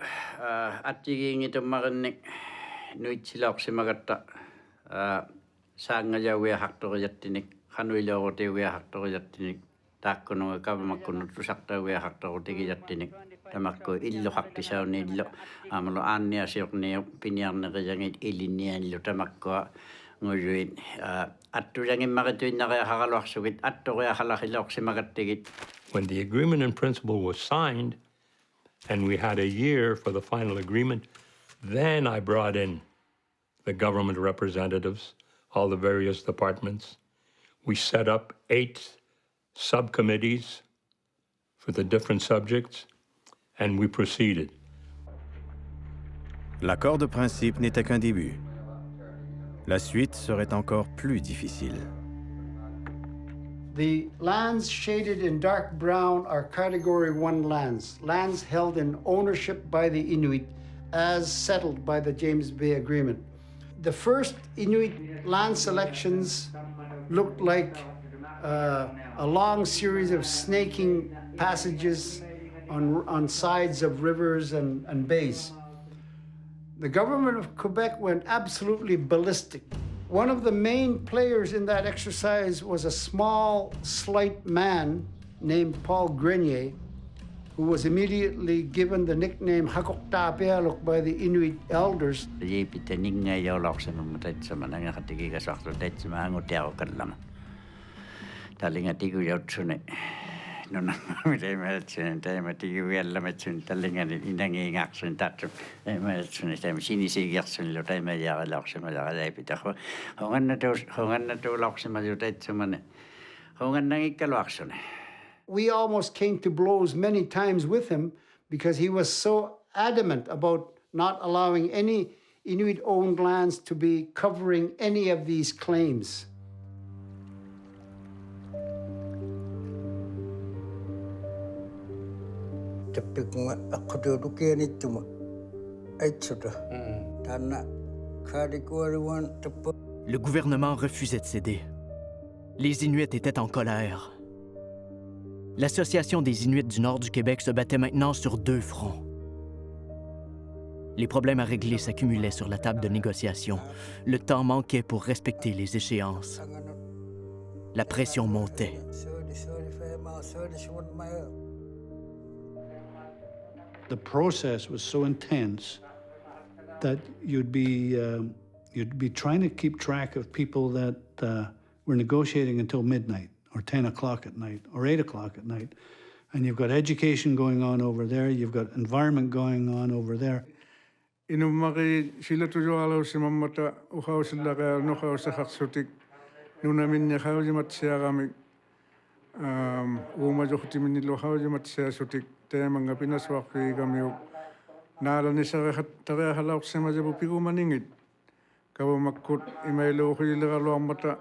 attigiingitummarinnik nuitsilauqsimagatta saangajauiahaqtoriattinik hanuileorutiuiahaqtoriattinik taakkununga kavamakkunut tusaqtauiahaqtorutigiattinik tamakku illuhaqtisauniillu amalo aanniasiorniu piniarneriyangit ilinnianillu tamakkua ngujuin attulangimmarituinnariaharaluarsugit attoriahalarilaorsimagattigit.
When the agreement in principle was signed, and we had a year for the final agreement, then I brought in the government representatives, all the various departments. We set up 8 subcommittees for the different subjects, and we proceeded.
L'accord de principe n'était qu'un début. La suite serait encore plus difficile.
The lands shaded in dark brown are Category 1 lands, lands held in ownership by the Inuit as settled by the James Bay Agreement. The first Inuit land selections looked like a long series of snaking passages on sides of rivers and bays. The government of Quebec went absolutely ballistic. One of the main players in that exercise was a small, slight man named Paul Grenier, who was immediately given the nickname Hakoktapealuk by the Inuit elders. We almost came to blows many times with him because he was so adamant about not allowing any Inuit-owned lands to be covering any of these claims.
Le gouvernement refusait de céder. Les Inuits étaient en colère. L'Association des Inuits du nord du Québec se battait maintenant sur 2 fronts. Les problèmes à régler s'accumulaient sur la table de négociation. Le temps manquait pour respecter les échéances. La pression montait.
The process was so intense that you'd be trying to keep track of people that were negotiating until midnight or 10 o'clock at night or 8 o'clock at night. And you've got education going on over there, you've got environment going on over there.
Inumari sila tujualo si mamata uhaw sila kaya nuhaw sa haksutik nunamin niya haw jimat siya kami umajuhti minilo haw jimat siya sutik tayo mga pinaswaki kami nala ni sa tara halaw sa majabu pigo maningit kawa makut imaylo hila kalo ang mata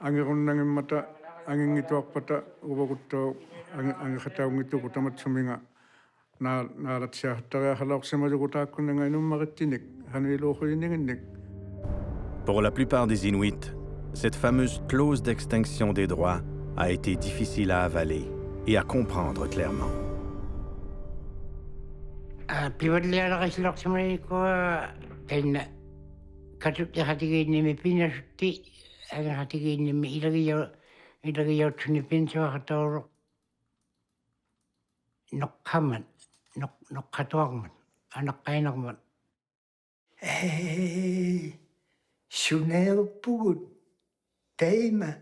angin nangin mata angin ito pata ubagutto ang kataw ito kutamat suminga.
Pour la plupart des Inuits, cette fameuse clause d'extinction des droits a été difficile à avaler et à comprendre clairement.
Nok katwang anak kainak man. Sunel pugut. Tema.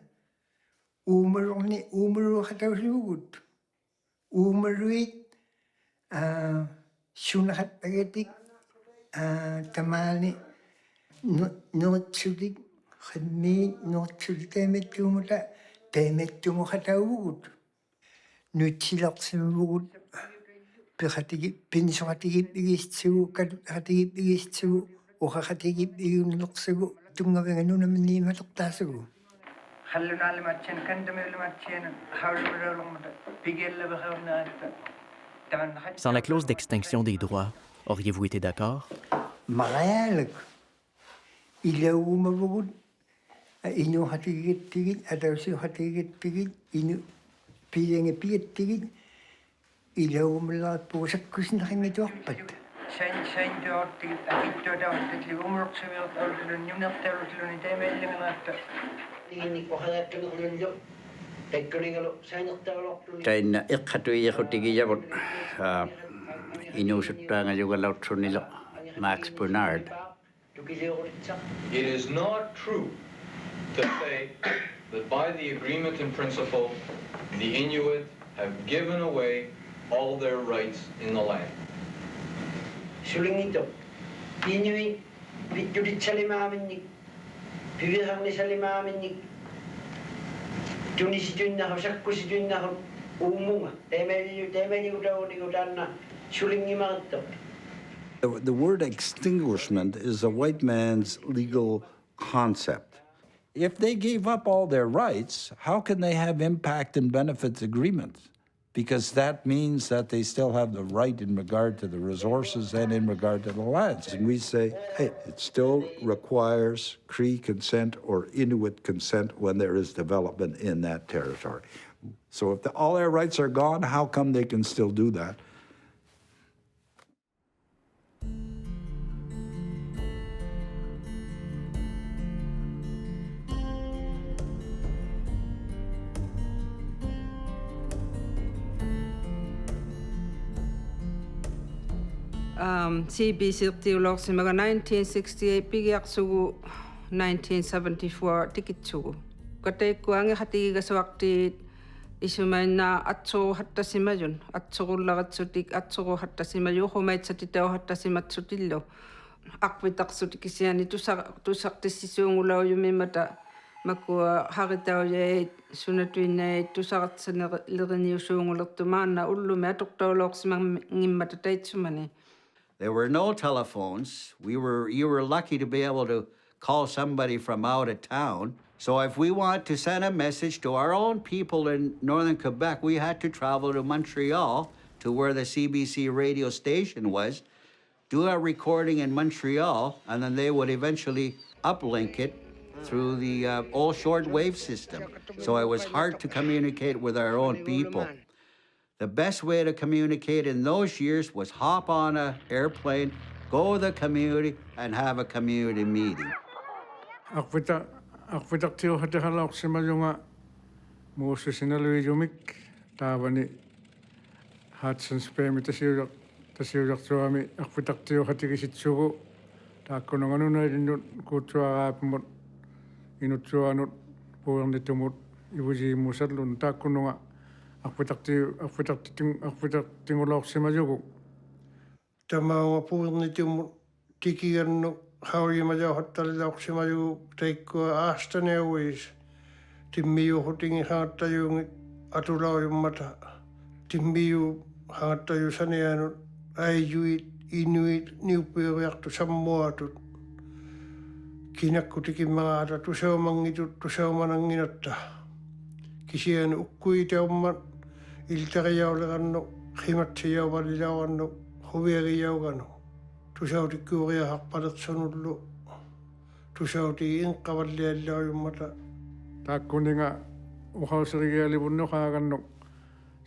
Umaru kataw sugut. Umaruit. Sunahat pagatik. Tamani. Not sudik. Khadmi not sudik temet tumuta. Temet tumukataw ugut. Nutilak sugut. Pinsukatigip igistsu, katigip igistsu, ukakatigip igunloksu, tungawin naman ni matuktasu.
Sans la clause d'extinction des droits, auriez-vous été d'accord?
Marayalak. Ilaw mabugod. Inu hatigit tigit, atawsi hatigit tigit, inu piling ipigit tigit. Ilaw mula po sa kusin na kami dokpat. Sain doon tigit akit doon tigli umrok sa mga tawag yung nakatawag ni tayo may lang nata. Ini ko hangat ko ng tekkuling sa nakatawag.
Tayo na ikatuya ko tigiyabot inusot nga yung laut nila Max Bernard.
It is not true to say that by the agreement in principle, the Inuit have given away all their rights in the land.
Suling ito, Inuit, judit sa limamin ni, pibihang ni sa limamin ni, tunis dun na ako, sakko si dun na ako, umunga, temeli udaw ni udan na, suling ni mga ito.
The word extinguishment is a white man's legal concept. If they gave up all their rights, how can they have impact and benefits agreements? Because that means that they still have the right in regard to the resources and in regard to the lands. And we say, hey, it still requires Cree consent or Inuit consent when there is development in that territory. So if all their rights are gone, how come they can still do that?
CB-sirtiulorsimaga 1968 pigiarsugu 1974 tikitsugu. Kateikkuangi hatigigasuartiit isumainna atsuru hattasimayun atsurullaratsutik atsuru hattasimayu humaitsatitau hattasimatsutillu aqvitaqsutikisiani tusartissisuungulaujumimata makua haritaujaait sunatuinnaait tusartsaneriniusuungulertumaanna ullumi atuqtaulorsimangimata taitsumani.
There were no telephones. You were lucky to be able to call somebody from out of town. So if we want to send a message to our own people in northern Quebec, we had to travel to Montreal to where the CBC radio station was, do a recording in Montreal, and then they would eventually uplink it through the old shortwave system. So it was hard to communicate with our own people. The best way to communicate in those years was hop on an airplane, go to the community, and have a community meeting.
Aqvitaqtiu hatahalaqsimayunga muussisinaluijumik taavani Hudson's Bay tasiujaqtuami aqvitaqtiu hatigisitsugu taakkununganunailinnut kuutsuaraapmut inutsuanut puernitumut ivusiimmusallun taakkununga aqvitaqtingulorsimayugu tamaunga puernitumut tikigannu haujimajahattalilauqsimajugu taikkua Aston Airways timmiu hutingi haattayungit atulaujummata timmiu haattaju saneanut aijuit inuit niuppiuriartu sammuatut kinakku tikimmaata tusaumangitut tusaumananginatta kisianu ukkuitaummat iltariaulerannu himatsijauvalilauannu huviariauganu tusautikkuuria harpalersunullu tusauti inqavalliallaujummata taakkuninga uhauserigialivunnu haagannu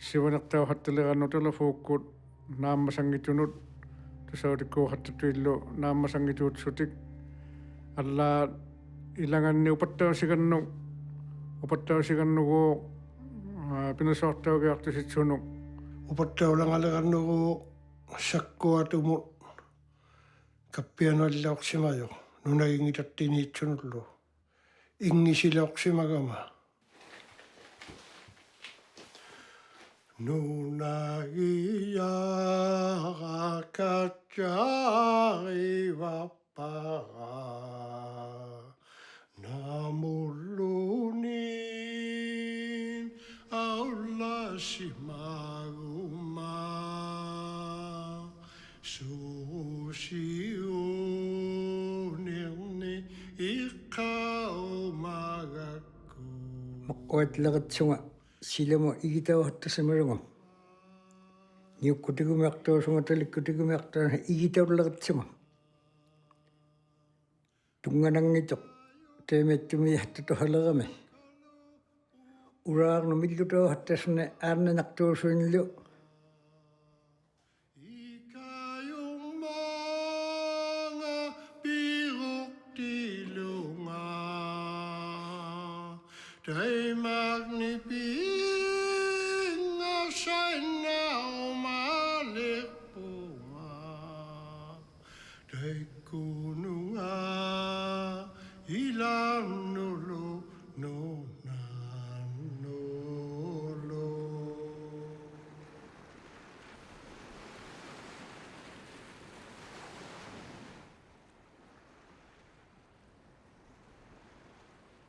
sivanertau hattalerannu telefuukkut naammasangitunut tusautikku hattatuillu naammasangituutsutik allaat ilanganni upattausigannugu pinasortaugiartusitsunu upattaulangalerannuguu sakkuatumut kappianuallauqsimajo nunagingitartiniitsunullu ingisilauqsimagama nunagiaqatjarivappaga namullunin aullassimaguma suusiunirni iqqaumagakku maqqaatleqatsunga silamo igitauhattasamalungam niukkutigumiartuusunga talikkutigumiartuuna igitaulleqatsunga tunganangitoq teemettumiahtatuhalerami uraarnu millutauhattasune aarnanartuusuinlu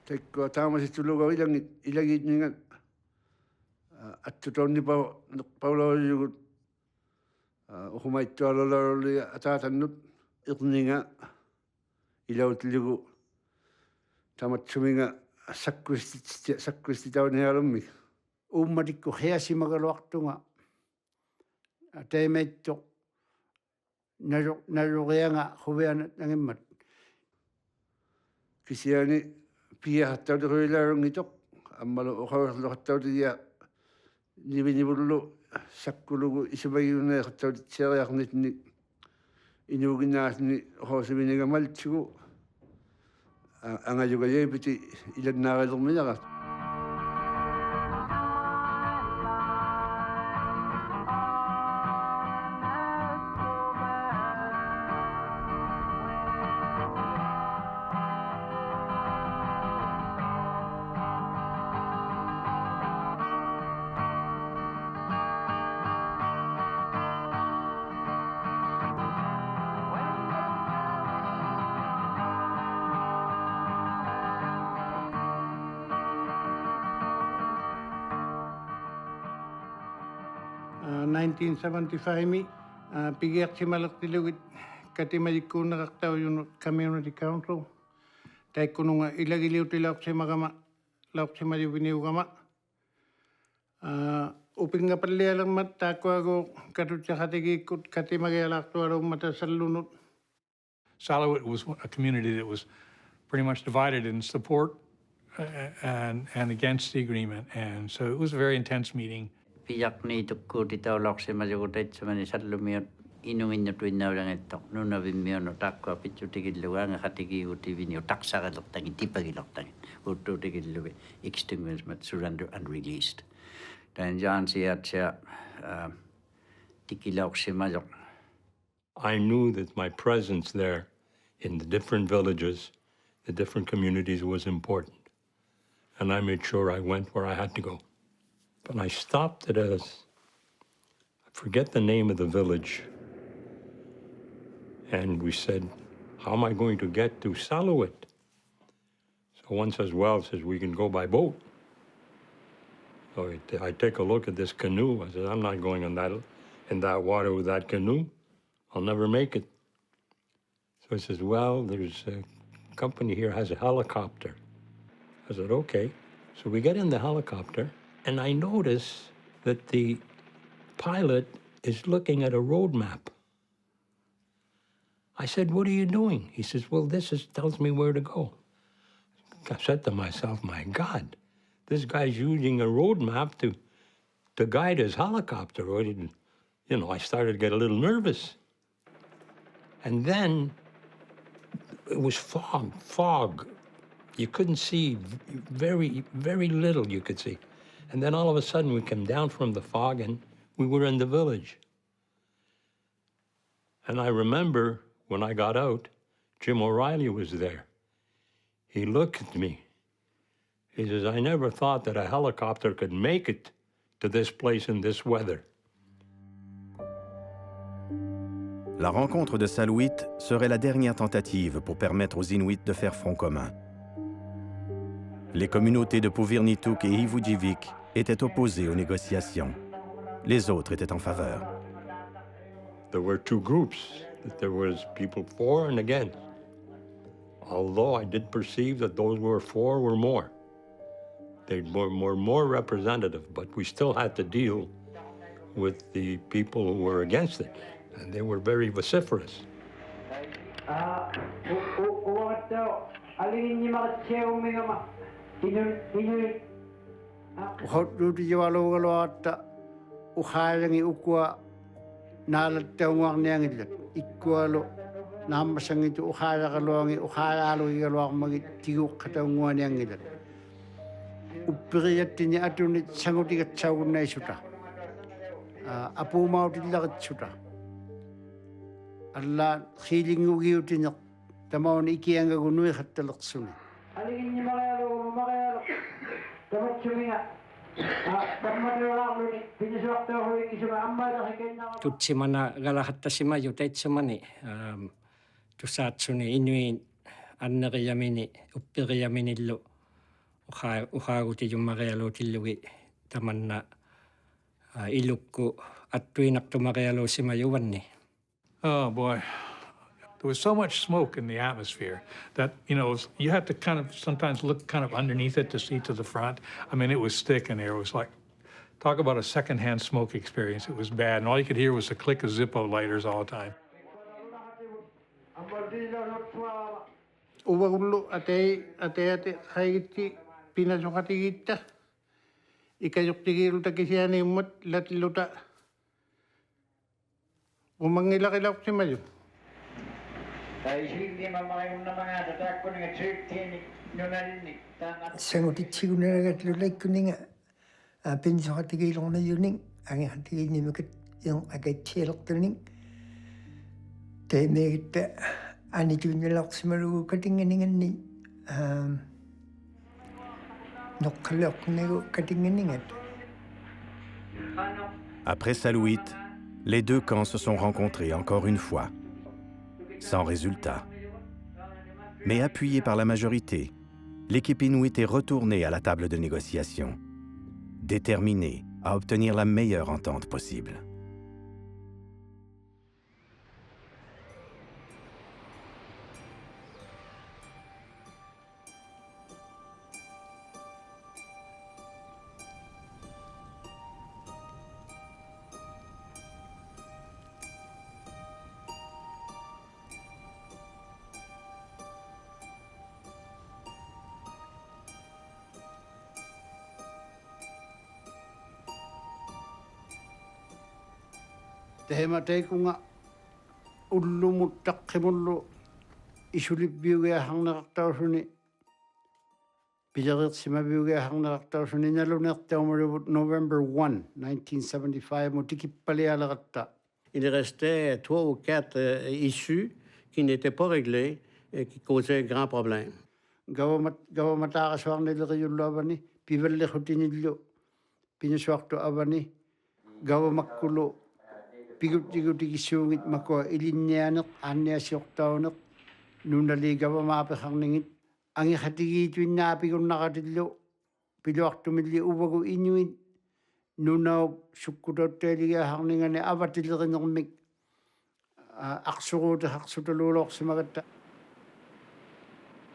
Teikko taamasituluga ilagitninga attutonni paulaujugut uhumaittualoloruli ataatannut irninga ilautiligu tamatsuminga sakkustitaunialummi ummatikku heasimagaluartunga teemeitto nalurianga huvianat nangimmat kisiani pia hattauturuilaarungitoq ammalu uqaurluqattautia Nivinivullu sakkulugu isuvayuneertaulitsiariarnitni inuuginaasni hoosivinigamaltsigu angayugayepiti ilannaarillerminarat. In 1975, pigertimalertilugit katimalikkuunneqartaujunut community council taikkununga ilagiliutilaortimagama laortimaliuviniugama upingapallialermat taakkuagu katutiaqatigiikkut katimagialaartualuummata sallunut.
Saluit was a community that was pretty much divided in support and against the agreement, and so it was a very intense meeting.
Piakni tukkuutitaulorsimajugutatsamani sallumiut inuinnutuinnaulangettoq nunavimmiunu taakkua pitsutikillugaanga qatigiigutiviniu taqsaqalertangit tipagilertangit uttuutikillugi extinguishment, surrender and released. Tan jaansiatsia tikilorsimajoq.
I knew that my presence there in the different villages, the different communities was important. And I made sure I went where I had to go. But I stopped at I forget the name of the village. And we said, how am I going to get to Saluit? So one says, well, we can go by boat. So I take a look at this canoe. I said, I'm not going in that water with that canoe. I'll never make it. So he says, well, there's a company here has a helicopter. I said, okay. So we get in the helicopter, and I notice that the pilot is looking at a road map. I said, what are you doing? He says, well, tells me where to go. I said to myself, my God, this guy's using a road map to guide his helicopter. I started to get a little nervous. And then it was fog. You couldn't see, very, very little you could see. And then all of a sudden we came down from the fog and we were in the village. And I remember when I got out, Jim O'Reilly was there. He looked at me. He says, I never thought that a helicopter could make it to this place in this weather.
La rencontre de Saluit serait la dernière tentative pour permettre aux Inuits de faire front commun. Les communautés de Puvirnituk et Ivujivik étaient opposées aux négociations. Les autres étaient en faveur.
There were two groups. There was people for and against. Although I did perceive that those who were for were more. They were more representative, but we still had to deal with the people who were against it. And they were very vociferous.
Ukhayangi ukwa nalattaungarniangillat ikkualu naammassangitu ukhayaqaluangi ukhayaaluigaluarmagit tiguqqataunguaniangillat uppiriyattini atunit sangutigatsaagunnaisuta apuumautillaqitsuta alla khiilingugiutineq tamauni ikiangagu nuiqattaleqsuni
tutsimana galahattassimaju taitsamani tussaatsuni inuin anneriamini uppiriaminillu uhaagutijumarialuutillugi tamanna ilukku attuinartumarialuussimajuvanni.
Oh boy. There was so much smoke in the atmosphere that, you had to kind of sometimes look kind of underneath it to see to the front. I mean, it was thick in there. It was like, talk about a secondhand smoke experience. It was bad. And all you could hear was the click of Zippo lighters all the time.
Uwagullu ate haigitti pinasokatigitta
ikayuktigilta kisiani mut latluta. Umangilak-ilak si Mayo.
Sangutitsiguna pinsoqatigiilorna yuning angiqatigiinnimakut yung agatsialortuning teemeegitta anituunnalarsimalugu katinganinganni noqqaleornigu katinganingat.
Après Salouit, les deux camps se sont rencontrés encore une fois, sans résultat. Mais appuyés par la majorité, l'équipe inuit est retournée à la table de négociation, déterminée à obtenir la meilleure entente possible.
Tehematei kunga ullumut taqqimullu isulippiugiaharnerartausuni pilerirsimaviugiaharnerartausuni nalunertaumaruvut November 1, 1975 mutikippalialeratta.
Il restait 3 ou 4 issues qui n'étaient pas réglées et qui causaient grand problème.
Gavamataaqasuarnileriullu avani pivallerhutinillu pinasuartu avani gavamakkulu pigutigutigissuungit makua ilinnianeq aanniasiortauneq nunaliigavamaapeqarningit angiqatigiituinnaapigunnaqatillu piluartumilli uvagu inuit nunaup sukkutauttaaligiaharningani avatilerinermik aqsuruutehaqsutaluulorsimagatta.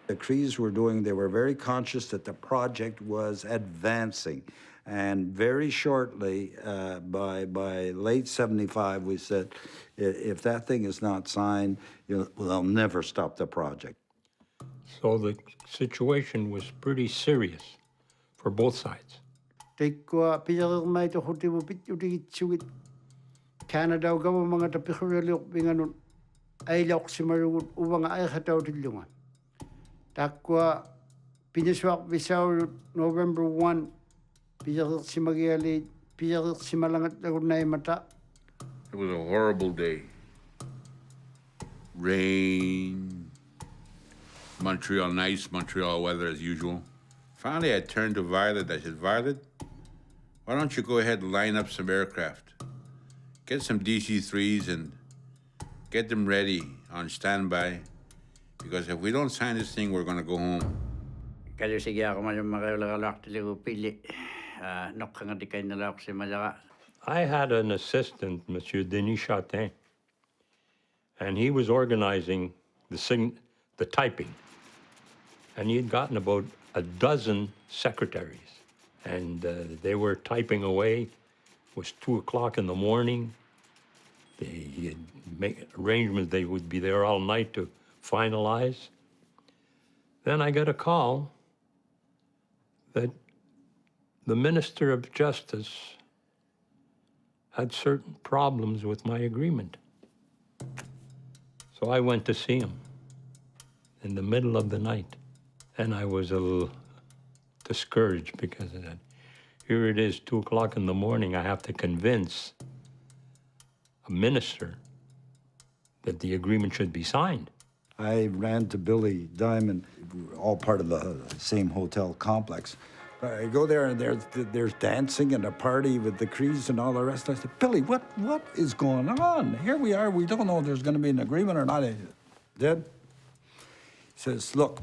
The Cris were doing, they were very conscious that the project was advancing. And very shortly, by late 75, we said, if that thing is not signed, they'll never stop the project.
So the situation was pretty serious for both sides.
Canada mga tapikurialiuqpinganut ailauqsimarugut uvanga aiqatautillunga. Takwa pinasuaq visaulut November 1 It was
a horrible day. Rain, Montreal nice, Montreal weather as usual. Finally, I turned to Violet. I said, Violet, why don't you go ahead and line up some aircraft? Get some DC-3s and get them ready on standby. Because if we don't sign this thing, we're going to go home.
I had an assistant, Monsieur Denis Chatin, and he was organizing the typing. And he had gotten about a dozen secretaries, and they were typing away. It was 2 o'clock in the morning. He had made arrangements they would be there all night to finalize. Then I got a call that the Minister of Justice had certain problems with my agreement. So I went to see him in the middle of the night, and I was a little discouraged because of that. Here it is, 2 o'clock in the morning, I have to convince a minister that the agreement should be signed.
I ran to Billy Diamond, all part of the same hotel complex. I go there and there's dancing and a party with the Cris and all the rest. I said, Billy, what is going on? Here we are, we don't know if there's going to be an agreement or not. Dead? He says, look,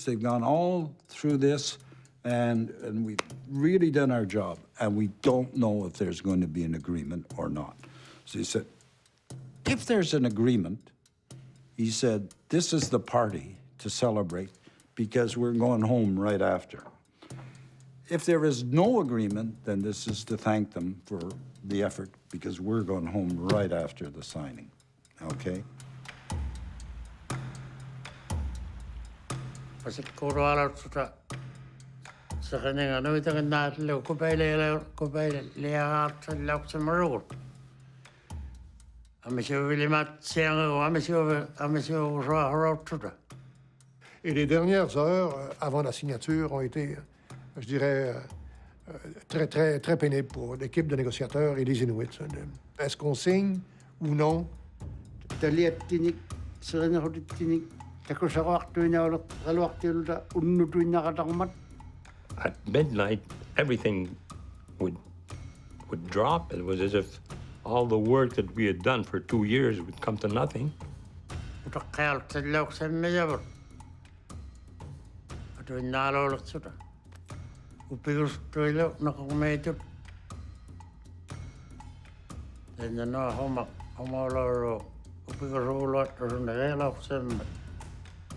they've gone all through this and we've really done our job and we don't know if there's going to be an agreement or not. So he said, if there's an agreement, he said, this is the party to celebrate because we're going home right after. If there is no agreement, then this is to thank them for the effort because we're going home right after the signing, okay?
Sa kanya ano ito ang natalaw ko pa lihat sa lak sa marot.
Et les dernières heures avant la signature ont été, je dirais, très pénibles pour l'équipe de négociateurs et les Inuits. Est-ce qu'on signe ou non?
At midnight, everything would drop. It was as if all the work that we had done for 2 years would come to nothing.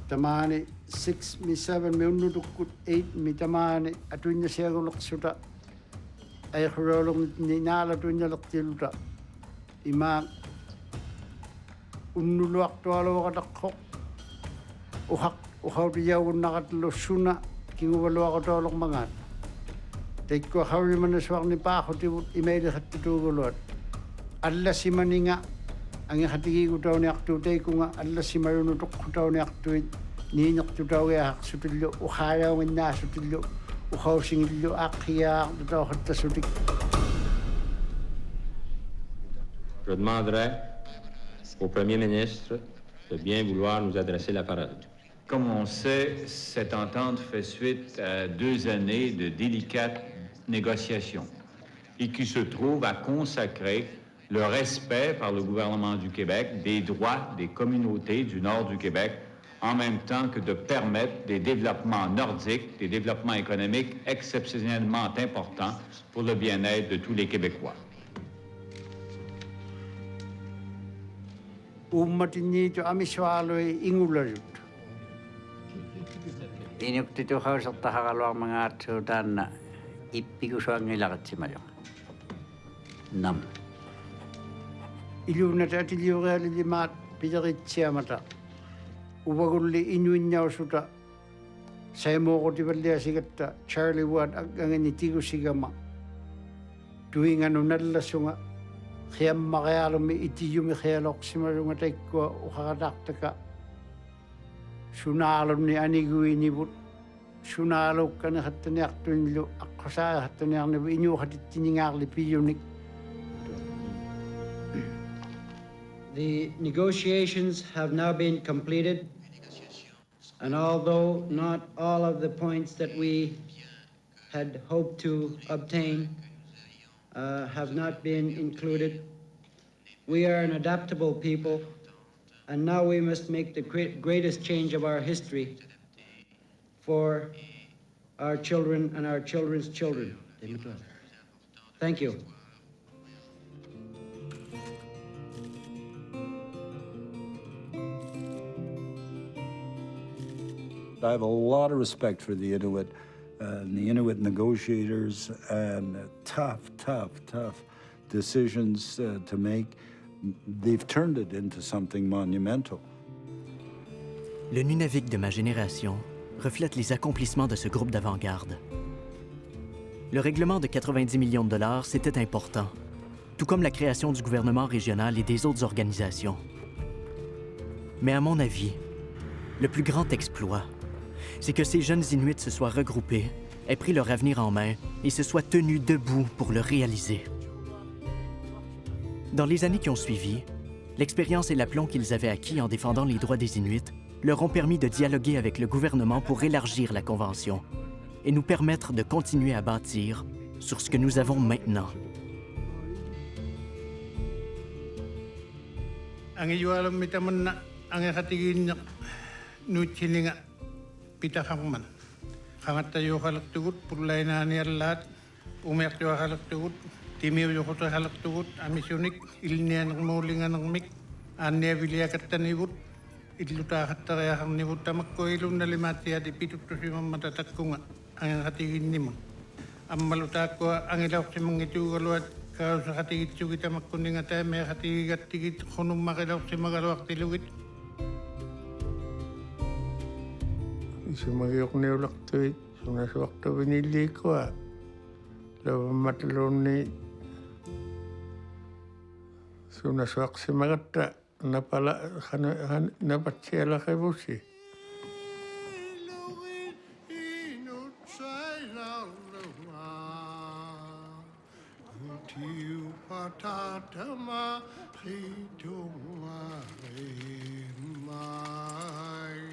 Tamani 6 mi 7 mi unudukut 8 mi tamani atunya siagulak suta ay khurolong ni nala tunya laktiluta ima unuluak tualo kadakho uhak uhawdiya unakatlo suna kinguwalo ako tolok mangat tekko hawli manaswak ni pa ako tibut imaili khatutugulot alla simaninga ang hatigi ko daw ni aktutay ko nga alla si marunutok ko daw ni aktuit ninyak to daw ya sutulyo ukhaya wen na sutulyo ukhaw singilyo akhiya daw hatta sutik.
Je demanderai au Premier ministre de bien vouloir nous adresser la parole.
Comme on sait, cette entente fait suite à 2 années de délicates négociations et qui se trouve à consacrer le respect par le gouvernement du Québec des droits des communautés du nord du Québec, en même temps que de permettre des développements nordiques, des développements économiques exceptionnellement importants pour le bien-être de tous les Québécois.
Ummatinito amiswaloy ingulayut.
Inuktito hausakta hakalwang mga atsutan na ipikusuang nilakat si Mayo. Nam.
Iluna tatiliureali limat pitaritsiamata. Ubagulli inuinyaw suta. Saimo ko tibalya sigatta Charlie Ward agangani tigo sigama. Tuwing ano nalasunga. Kaya makayalo mi itiyumi kaya loksimarunga taikwa ukakadaktaka. Sunalom ni aniguin ni but. Sunalo ka na hataniak tunlo. Ako sa hataniak na inyo hatitiningarli piyunik.
The negotiations have now been completed, and although not all of the points that we had hoped to obtain have not been included, we are an adaptable people, and now we must make the greatest change of our history for our children and our children's children. Thank you.
I have a lot of respect for the Inuit and the Inuit negotiators and tough decisions to make. They've turned it into something monumental.
Le Nunavik de ma génération reflète les accomplissements de ce groupe d'avant-garde. Le règlement de 90 millions de dollars, c'était important, tout comme la création du gouvernement régional et des autres organisations. Mais à mon avis, le plus grand exploit, c'est que ces jeunes Inuits se soient regroupés, aient pris leur avenir en main et se soient tenus debout pour le réaliser. Dans les années qui ont suivi, l'expérience et l'aplomb qu'ils avaient acquis en défendant les droits des Inuits leur ont permis de dialoguer avec le gouvernement pour élargir la Convention et nous permettre de continuer à bâtir sur ce que nous avons maintenant.
Pitakangman. Kangat tayo kalaktugut, pulay na niyalat, umek tayo kalaktugut, timiw yung koto kalaktugut, amisyonik, ilniyan ng mulingan ng mik, anya biliyakat tanibut, ilutakat tarayakang nibut, tamak ko ilong nalimati at ipitut to si mamatatak ko nga, ang katigin ni mo. Ang malutak ko, ang ilaw si mga itugaluat, kao sa katigit sugit tamak ko nga tayo, may katigat-tigit, kunong makilaw si magalawak tilugit.
Si magiyok niyulak to Sunasuakta vinillikua. Lava mataluni. Sunasuaksimaгаtta napala napatsiala kevusi.
Patatama hidunga mai.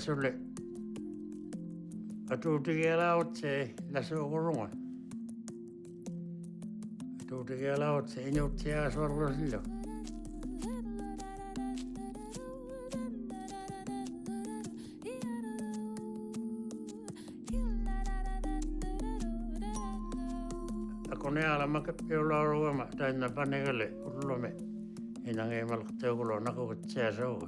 Sulle atuutikiala otse lasuukurunga atuutikiala otse inutsia sorrosillo akoneala makappiularuama tainna panegale ullume inangeemalqteukulo nakukutsia souga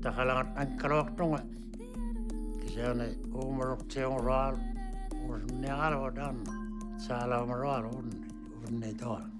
Takalangat ang kalawaktunga. Kasi yan ay umarok siyang ral. Umarok niya kalawadan. Sa alam ral, unay doon.